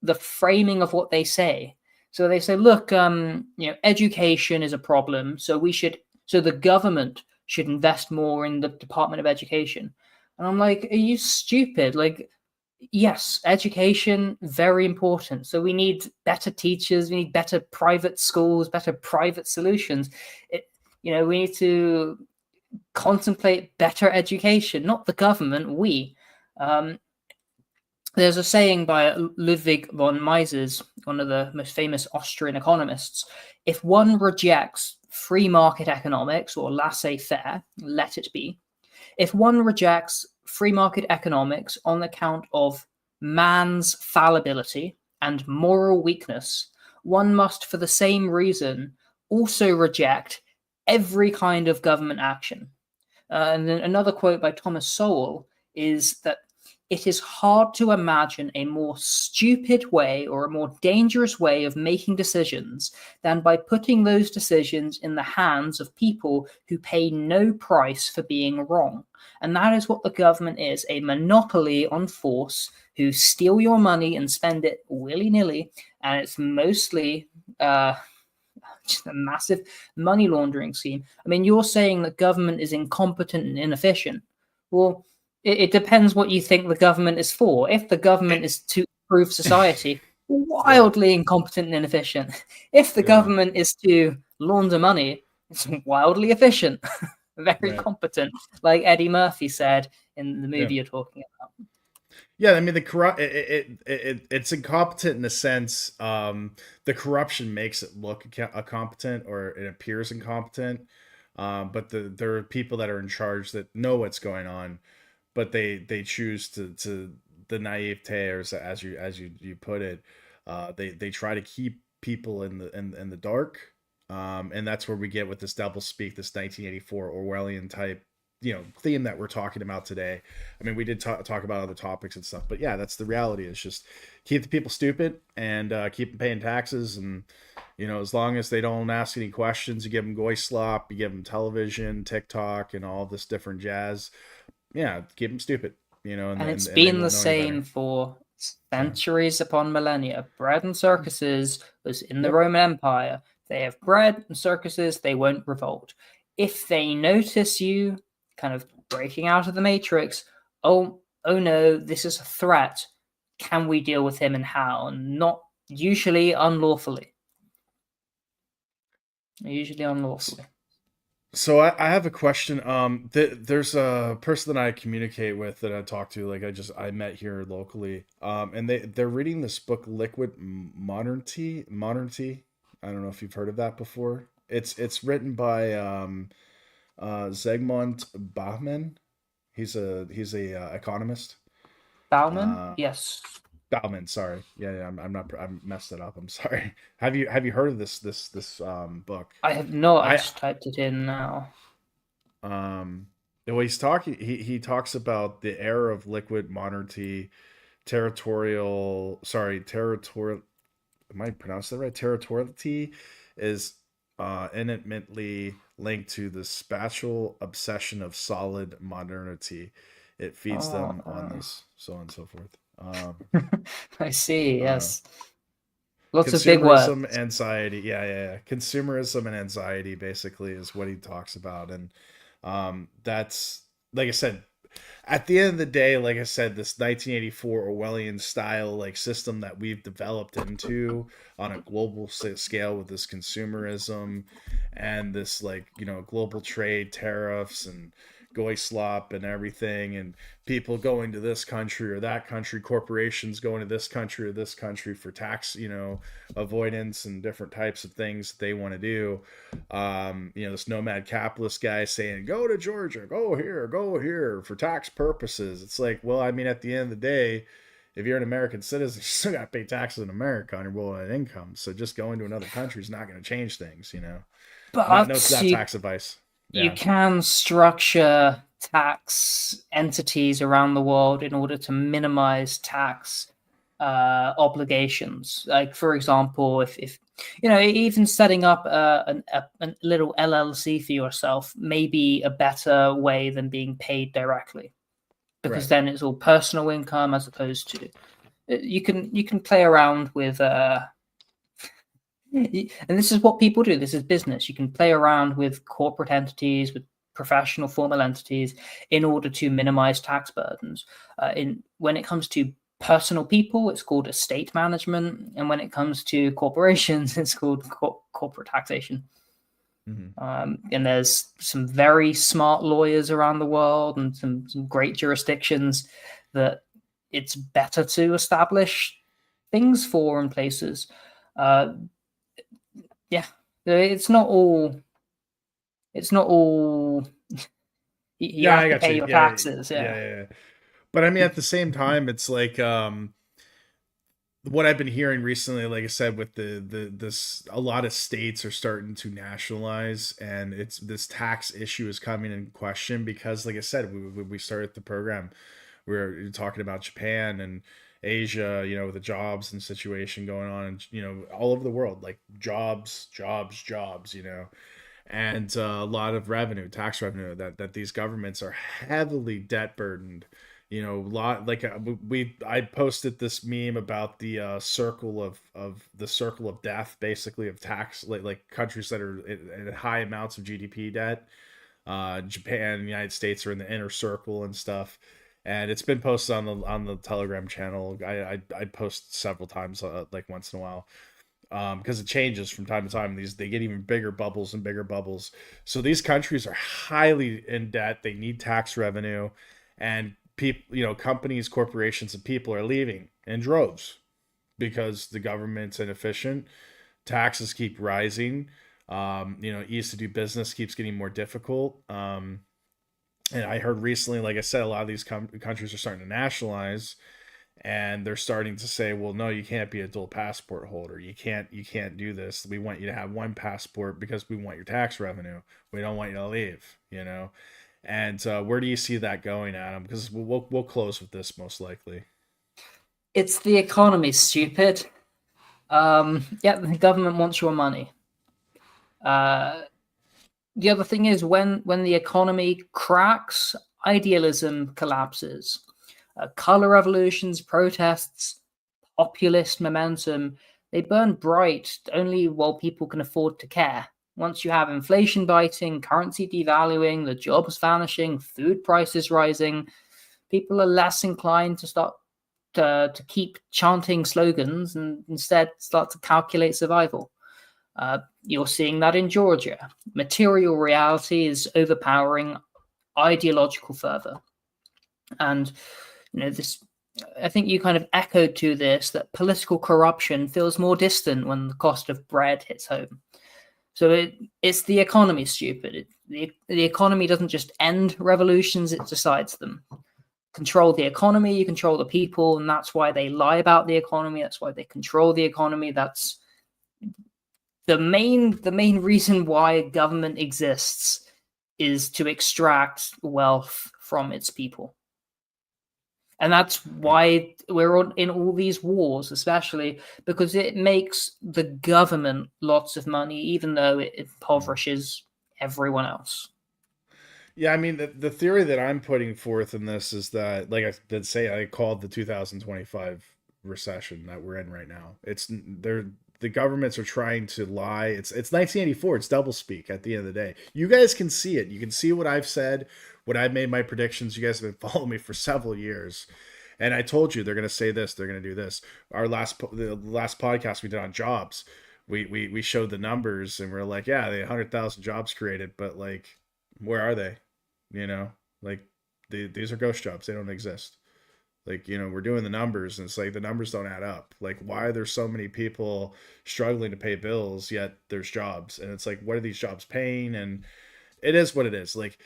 the framing of what they say. So they say, look, education is a problem, so the government should invest more in the Department of Education. And I'm like, are you stupid? Like, yes, education, very important. So we need better teachers, we need better private schools, better private solutions. We need to contemplate better education, not the government, we. There's a saying by Ludwig von Mises, one of the most famous Austrian economists: if one rejects free market economics or laissez-faire, let it be. If one rejects free market economics on account of man's fallibility and moral weakness, one must, for the same reason, also reject every kind of government action. And then another quote by Thomas Sowell is that it is hard to imagine a more stupid way or a more dangerous way of making decisions than by putting those decisions in the hands of people who pay no price for being wrong. And that is what the government is, a monopoly on force who steal your money and spend it willy-nilly. And it's mostly just a massive money laundering scheme. I mean, you're saying that government is incompetent and inefficient. Well, it depends what you think the government is for. If the government is to improve society, wildly incompetent and inefficient. If the government is to launder money, it's wildly efficient, very competent, like Eddie Murphy said in the movie you're talking about. Yeah, I mean it's incompetent in the sense the corruption makes it look competent, or it appears incompetent. But there are people that are in charge that know what's going on, but they choose to the naivete, or as you put it, they try to keep people in the dark, and that's where we get with this doublespeak, this 1984 Orwellian type theme that we're talking about today. I mean, we did talk about other topics and stuff, but yeah, that's the reality. It's just keep the people stupid and keep them paying taxes, and as long as they don't ask any questions, you give them goy slop, you give them television, TikTok, and all this different jazz. Yeah, keep them stupid. And it's been the same for centuries upon millennia. Bread and circuses was in the Roman Empire. They have bread and circuses, they won't revolt. If they notice you kind of breaking out of the matrix, oh no, this is a threat, can we deal with him and how? And not usually unlawfully. So I have a question. There's a person that I communicate with that I talk to, like I met here locally. And they're reading this book, Liquid Modernity. I don't know if you've heard of that before. It's written by Zygmunt Bauman. He's a economist. Bauman, yes. Bauman, sorry. Yeah. I messed it up. I'm sorry. Have you heard of this book? I have not. I just typed it in now. Well, he's talking. He talks about the era of liquid modernity, territorial. Am I pronouncing that right? Territoriality is intimately linked to the spatial obsession of solid modernity. It feeds them on this, so on and so forth. I see. Yes, lots of big words. Consumerism, anxiety. Yeah. Consumerism and anxiety basically is what he talks about, and that's, like I said, At the end of the day, like I said, this 1984 Orwellian style like system that we've developed into on a global scale with this consumerism and this like global trade tariffs and goy slop and everything, and people going to this country or that country, corporations going to this country or this country for tax avoidance and different types of things that they want to do. This nomad capitalist guy saying, go to Georgia, go here for tax purposes. It's like, well, I mean, at the end of the day, if you're an American citizen, you still got to pay taxes in America on your worldwide income. So just going to another country is not going to change things, But no, it's not tax advice. You can structure tax entities around the world in order to minimize tax obligations. Like, for example, if even setting up a little LLC for yourself may be a better way than being paid directly, because then it's all personal income as opposed to you can play around with. And this is what people do. This is business. You can play around with corporate entities, with professional formal entities, in order to minimize tax burdens. When it comes to personal people, it's called estate management, and when it comes to corporations, it's called corporate taxation. And there's some very smart lawyers around the world and some great jurisdictions that it's better to establish things for in places. It's not all. You have to pay your taxes. Yeah. But I mean, at the same time, it's like what I've been hearing recently. Like I said, with this, a lot of states are starting to nationalize, and it's this tax issue is coming in question because, like I said, we started the program. We were talking about Japan and Asia, with the jobs and situation going on, and all over the world, like jobs, and a lot of revenue, tax revenue that these governments are heavily debt burdened. I posted this meme about the circle of death, basically, of tax, like countries that are at high amounts of GDP debt. Japan and the United States are in the inner circle and stuff. And it's been posted on the Telegram channel. I post several times, like once in a while, because it changes from time to time. They get even bigger bubbles and bigger bubbles. So these countries are highly in debt. They need tax revenue, and people, companies, corporations, and people are leaving in droves because the government's inefficient. Taxes keep rising. Ease to do business keeps getting more difficult. And I heard recently, like I said, a lot of these countries are starting to nationalize, and they're starting to say, well, no, you can't be a dual passport holder. You can't do this. We want you to have one passport because we want your tax revenue. We don't want you to leave, And where do you see that going, Adam? Because we'll close with this most likely. It's the economy, stupid. The government wants your money. The other thing is when the economy cracks, idealism collapses. Color revolutions, protests, populist momentum, they burn bright only while people can afford to care. Once you have inflation biting, currency devaluing, the jobs vanishing, food prices rising, people are less inclined to start to keep chanting slogans and instead start to calculate survival. You're seeing that in Georgia. Material reality is overpowering ideological fervor. And, this, I think you kind of echoed to this, that political corruption feels more distant when the cost of bread hits home. So it's the economy, stupid. The economy doesn't just end revolutions, it decides them. Control the economy, you control the people, and that's why they lie about the economy. That's why they control the economy. That's the main reason why government exists, is to extract wealth from its people. And that's why we're in all these wars, especially because it makes the government lots of money, even though it impoverishes everyone else. Yeah, I mean, the theory that I'm putting forth in this is that, like I did say, I called the 2025 recession that we're in right now. The governments are trying to lie. It's 1984. It's doublespeak at the end of the day. You guys can see it. You can see what I've said When I made my predictions, you guys have been following me for several years. And I told you they're going to say this, they're going to do this. The last podcast we did on jobs, we showed the numbers and we're like, yeah, they 100,000 jobs created, but like, where are they? You know, like these are ghost jobs. They don't exist. Like, you know, we're doing the numbers and it's like the numbers don't add up. Like, why are there so many people struggling to pay bills yet there's jobs? And it's like, what are these jobs paying? And it is what it is. Like,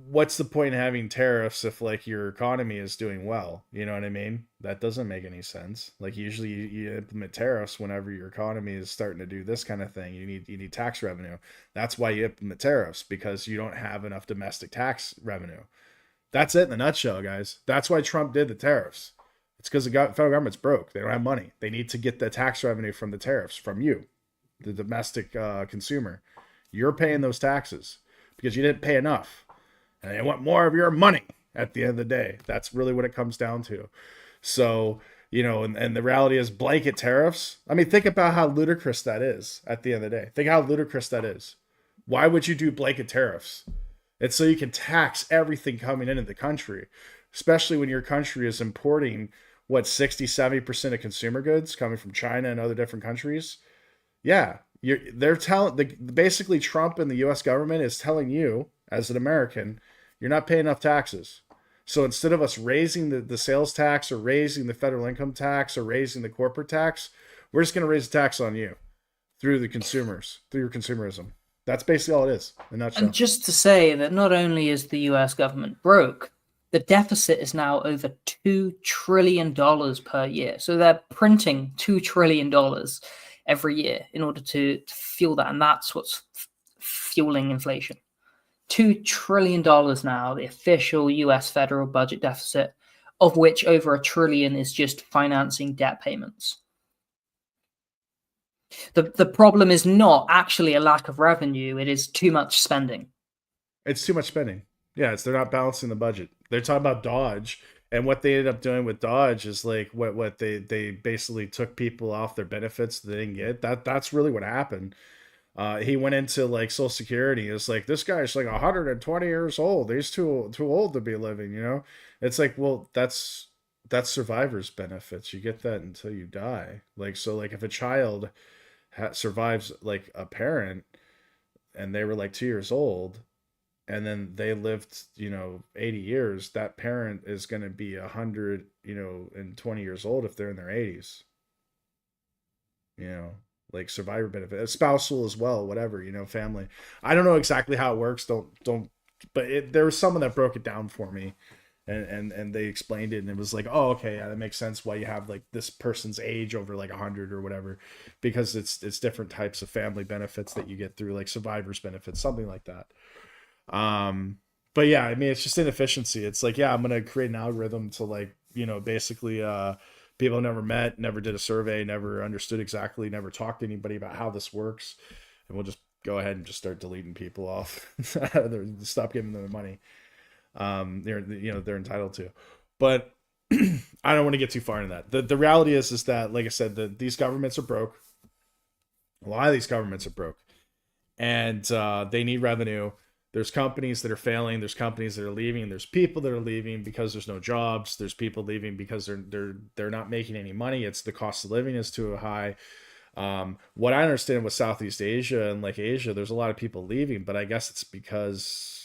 what's the point in having tariffs if like your economy is doing well? You know what I mean? That doesn't make any sense. Like, usually you implement tariffs whenever your economy is starting to do this kind of thing. You need tax revenue. That's why you implement tariffs, because you don't have enough domestic tax revenue. That's it in a nutshell, guys. That's why Trump did the tariffs. It's because the federal government's broke. They don't have money. They need to get the tax revenue from the tariffs, from you, the domestic consumer. You're paying those taxes because you didn't pay enough. And they want more of your money at the end of the day. That's really what it comes down to. So, you know, and the reality is blanket tariffs. I mean, think about how ludicrous that is at the end of the day. Think how ludicrous that is. Why would you do blanket tariffs? It's so you can tax everything coming into the country, especially when your country is importing, 60-70% of consumer goods coming from China and other different countries. Yeah, basically Trump and the U.S. government is telling you as an American, you're not paying enough taxes. So instead of us raising the sales tax or raising the federal income tax or raising the corporate tax, we're just going to raise the tax on you through the consumers, through your consumerism. That's basically all it is, in a nutshell. And just to say that not only is the US government broke, the deficit is now over $2 trillion per year. So they're printing $2 trillion every year in order to fuel that. And that's what's fueling inflation. $2 trillion now, the official US federal budget deficit, of which over $1 trillion is just financing debt payments. The problem is not actually a lack of revenue. It is too much spending. It's too much spending. Yeah, they're not balancing the budget. They're talking about Dodge, and what they ended up doing with Dodge is like what they basically took people off their benefits they didn't get. That's really what happened. He went into like Social Security. It's like, this guy's like 120 years old. He's too old to be living. You know, it's like, well, that's survivor's benefits. You get that until you die. Like, so like if a child survives like a parent and they were like 2 years old and then they lived 80 years, that parent is going to be 120 years old if they're in their 80s, like survivor benefit, a spousal as well, whatever, family. I don't know exactly how it works, but there was someone that broke it down for me. And they explained it, and it was like, oh, okay, yeah, that makes sense why you have like this person's age over like 100 or whatever, because it's different types of family benefits that you get through like survivor's benefits, something like that. But yeah, I mean, it's just inefficiency. It's like, yeah, I'm gonna create an algorithm to like, basically people never met, never did a survey, never understood exactly, never talked to anybody about how this works, and we'll just go ahead and just start deleting people off, stop giving them the money. They're entitled to, but I don't want to get too far into that. The reality is that, like I said, these governments are broke. A lot of these governments are broke, and they need revenue. There's companies that are failing. There's companies that are leaving. There's people that are leaving because there's no jobs. There's people leaving because they're not making any money. It's the cost of living is too high. What I understand with Southeast Asia and like Asia, there's a lot of people leaving, but I guess it's because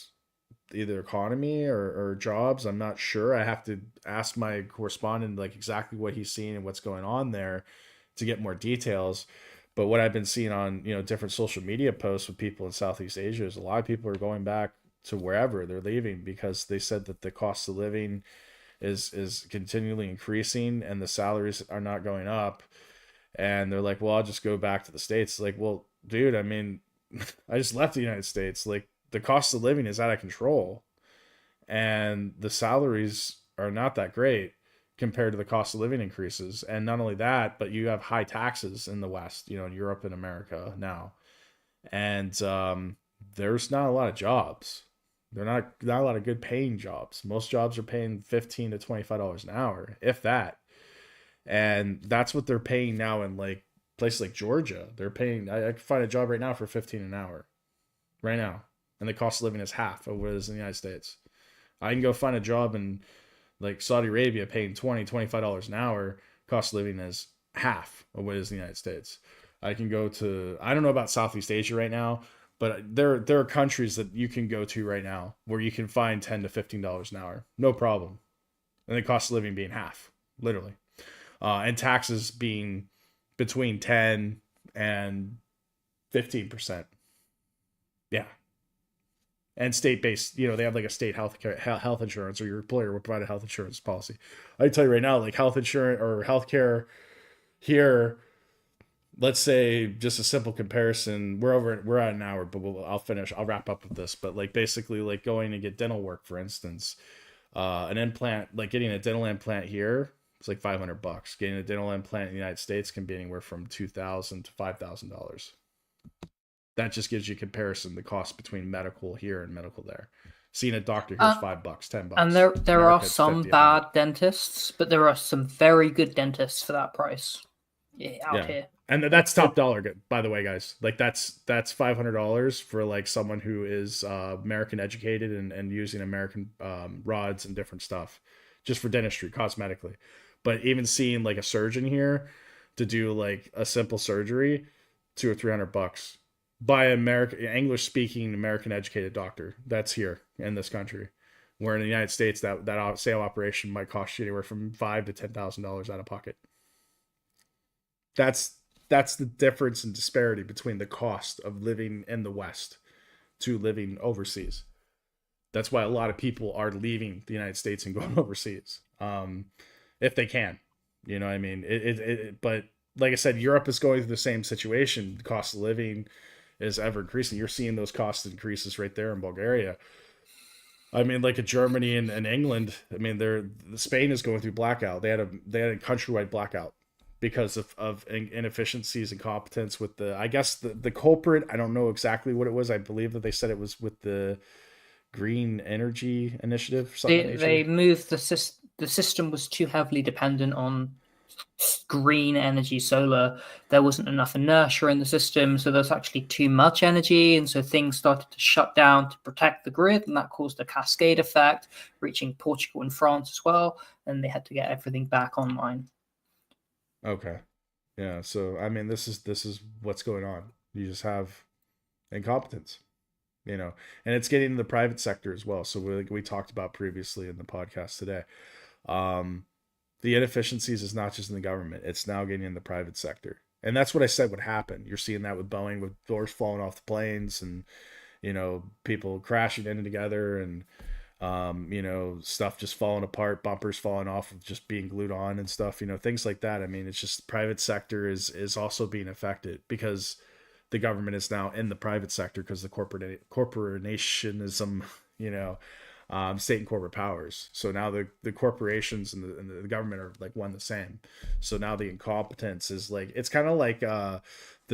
either economy or jobs. I'm not sure. I have to ask my correspondent like exactly what he's seeing and what's going on there to get more details. But what I've been seeing on different social media posts with people in Southeast Asia is a lot of people are going back to wherever they're leaving because they said that the cost of living is continually increasing and the salaries are not going up. And they're like, well, I'll just go back to the States. Like, well, dude, I mean, I just left the United States. Like, the cost of living is out of control and the salaries are not that great compared to the cost of living increases. And not only that, but you have high taxes in the West, in Europe and America now. And there's not a lot of jobs. They're not a lot of good paying jobs. Most jobs are paying $15 to $25 an hour, if that. And that's what they're paying now in like places like Georgia. They're paying, I can find a job right now for $15 an hour right now. And the cost of living is half of what it is in the United States. I can go find a job in like Saudi Arabia paying $25 an hour. Cost of living is half of what it is in the United States. I can go to, I don't know about Southeast Asia right now, but there are countries that you can go to right now where you can find $10 to $15 an hour, no problem, and the cost of living being half, literally, and taxes being between 10 and 15%. Yeah, and state-based, they have like a state health insurance, or your employer will provide a health insurance policy. I can tell you right now, like health insurance or healthcare here, let's say just a simple comparison, we're at an hour, but I'll wrap up with this. But like basically like going to get dental work, for instance, an implant, like getting a dental implant here, it's like $500. Getting a dental implant in the United States can be anywhere from $2,000 to $5,000. That just gives you a comparison, the cost between medical here and medical there. Seeing a doctor here is $5, $10. And there are America, some 50, bad dentists, but there are some very good dentists for that price out here. And that's top dollar, by the way, guys. Like that's $500 for like someone who is American educated and using American rods and different stuff, just for dentistry, cosmetically. But even seeing like a surgeon here to do like a simple surgery, $200 or $300 by American English speaking American educated doctor that's here in this country. Where in the United States that sale operation might cost you anywhere from $5,000 to $10,000 out of pocket. That's the difference in disparity between the cost of living in the West to living overseas. That's why a lot of people are leaving the United States and going overseas, if they can. You know what I mean? But like I said, Europe is going through the same situation. The cost of living is ever increasing. You're seeing those cost increases right there in Bulgaria. I mean, like in Germany and England. I mean, Spain is going through blackout. They had a countrywide blackout because of inefficiencies and competence with I guess the culprit. I don't know exactly what it was. I believe that they said it was with the Green Energy Initiative. They moved the system was too heavily dependent on green energy, solar. There wasn't enough inertia in the system, so there's actually too much energy, and so things started to shut down to protect the grid, and that caused a cascade effect reaching Portugal and France as well, and they had to get everything back online. Okay. Yeah, so I mean this is what's going on. You just have incompetence, and it's getting in the private sector as well. So we talked about previously in the podcast today. The inefficiencies is not just in the government, it's now getting in the private sector. And that's what I said would happen. You're seeing that with Boeing, with doors falling off the planes and, people crashing in together and, stuff just falling apart, bumpers falling off of just being glued on and stuff, things like that. I mean, it's just private sector is also being affected because the government is now in the private sector because the corporationism, state and corporate powers. So now the corporations and the government are like one the same. So now the incompetence is like, it's kind of like the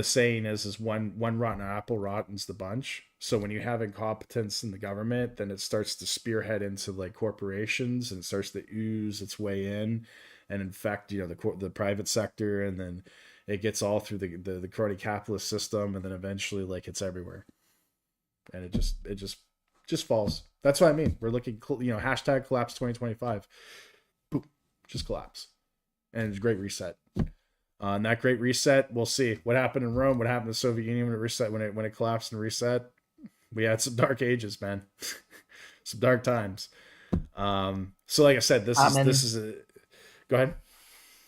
saying is one rotten apple rottens the bunch. So when you have incompetence in the government, then it starts to spearhead into like corporations and it starts to ooze its way in and infect, the private sector. And then it gets all through the crony capitalist system. And then eventually like it's everywhere. And it just falls. That's what I mean. We're looking, hashtag collapse 2025. Boop, just collapse. And it's a great reset. And that great reset, we'll see what happened in Rome, what happened in the Soviet Union when it collapsed and reset. We had some dark ages, man. Some dark times. So like I said, this is a go ahead.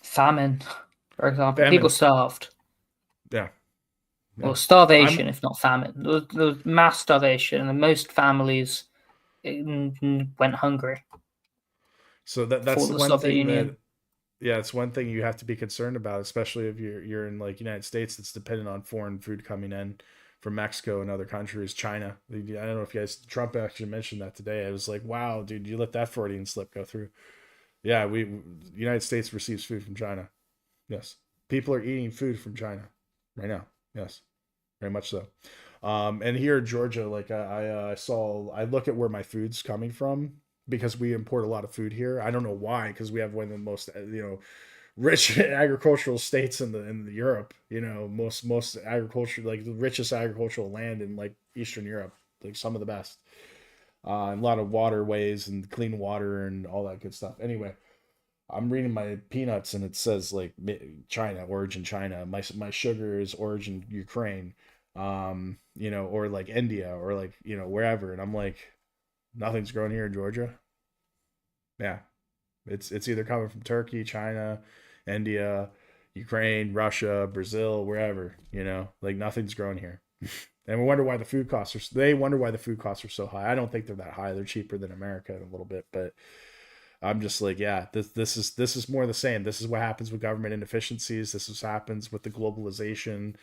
Famine, for example. People starved. Yeah. Well, starvation, if not famine. There was mass starvation, and most families went hungry. So that's the one thing it's one thing you have to be concerned about, especially if you're in like United States that's dependent on foreign food coming in from Mexico and other countries, China. I don't know if you guys, Trump actually mentioned that today. I was like, wow, dude, you let that Freudian slip go through. Yeah, United States receives food from China. Yes. People are eating food from China right now. Yes. Very much so. And here in Georgia, like I look at where my food's coming from because we import a lot of food here. I don't know why, because we have one of the most rich agricultural states in the Europe. Most agriculture, like the richest agricultural land in like Eastern Europe, like some of the best. and a lot of waterways and clean water and all that good stuff. Anyway, I'm reading my peanuts and it says like China, origin China. My sugar is origin Ukraine, or like India or like wherever. And I'm like, nothing's growing here in Georgia. Yeah, it's either coming from Turkey, China, India, Ukraine, Russia, Brazil, wherever. Like nothing's growing here. And we wonder why the food costs are. They wonder why the food costs are so high. I don't think they're that high. They're cheaper than America a little bit, but I'm just like, yeah, this is more the same. This is what happens with government inefficiencies. This is happens with the globalization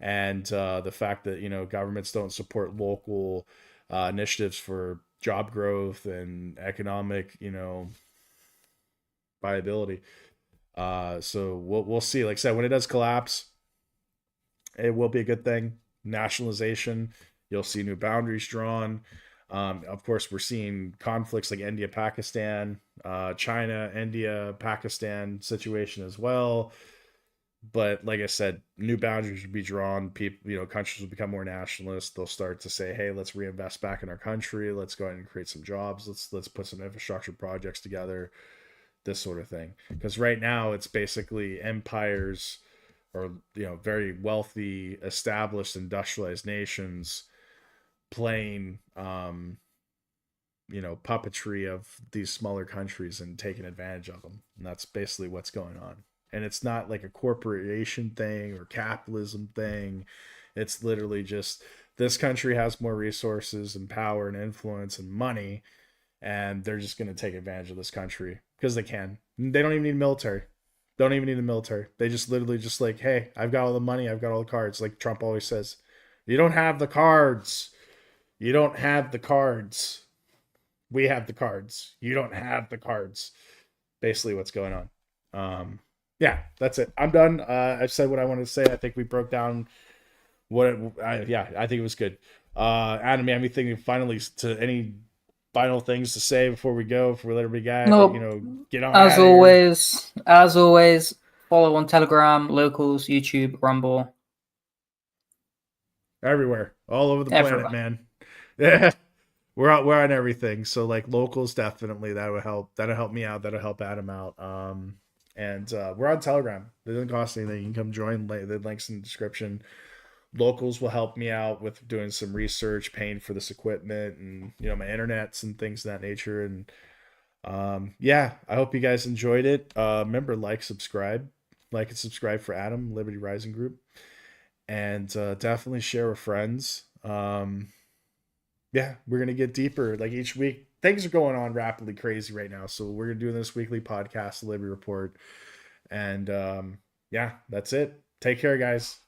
and the fact that governments don't support local initiatives for job growth and economic viability. So we'll see. Like I said, when it does collapse, it will be a good thing. Nationalization, you'll see new boundaries drawn. Of course, we're seeing conflicts like India, Pakistan, China, India, Pakistan situation as well. But like I said, new boundaries will be drawn. People, countries will become more nationalist. They'll start to say, "Hey, let's reinvest back in our country. Let's go ahead and create some jobs. Let's put some infrastructure projects together." This sort of thing. Because right now, it's basically empires or very wealthy, established, industrialized nations playing puppetry of these smaller countries and taking advantage of them. And that's basically what's going on. And it's not like a corporation thing or capitalism thing. It's literally just this country has more resources and power and influence and money, and they're just going to take advantage of this country because they can. They don't even need military. Don't even need the military. They just literally just like, hey, I've got all the money. I've got all the cards. Like Trump always says, you don't have the cards. You don't have the cards. We have the cards. You don't have the cards. Basically what's going on. Yeah, that's it. I'm done. I've said what I wanted to say. I think we broke down I think it was good. Adam, anything finally to any final things to say before we go, before we let everybody get on as always, follow on Telegram, Locals, YouTube, Rumble. Everywhere, all over the planet, man. Yeah, we're on everything. So like Locals, definitely that'll help me out. That'll help Adam out. And we're on Telegram. It doesn't cost anything. You can come join. The link's in the description. Locals will help me out with doing some research, paying for this equipment, and my internets and things of that nature. And I hope you guys enjoyed it. Remember, like and subscribe for Adam, Liberty Rising Group, and definitely share with friends. We're gonna get deeper. Like each week, things are going on rapidly crazy right now, so we're gonna do this weekly podcast, the Liberty Report, and that's it. Take care, guys.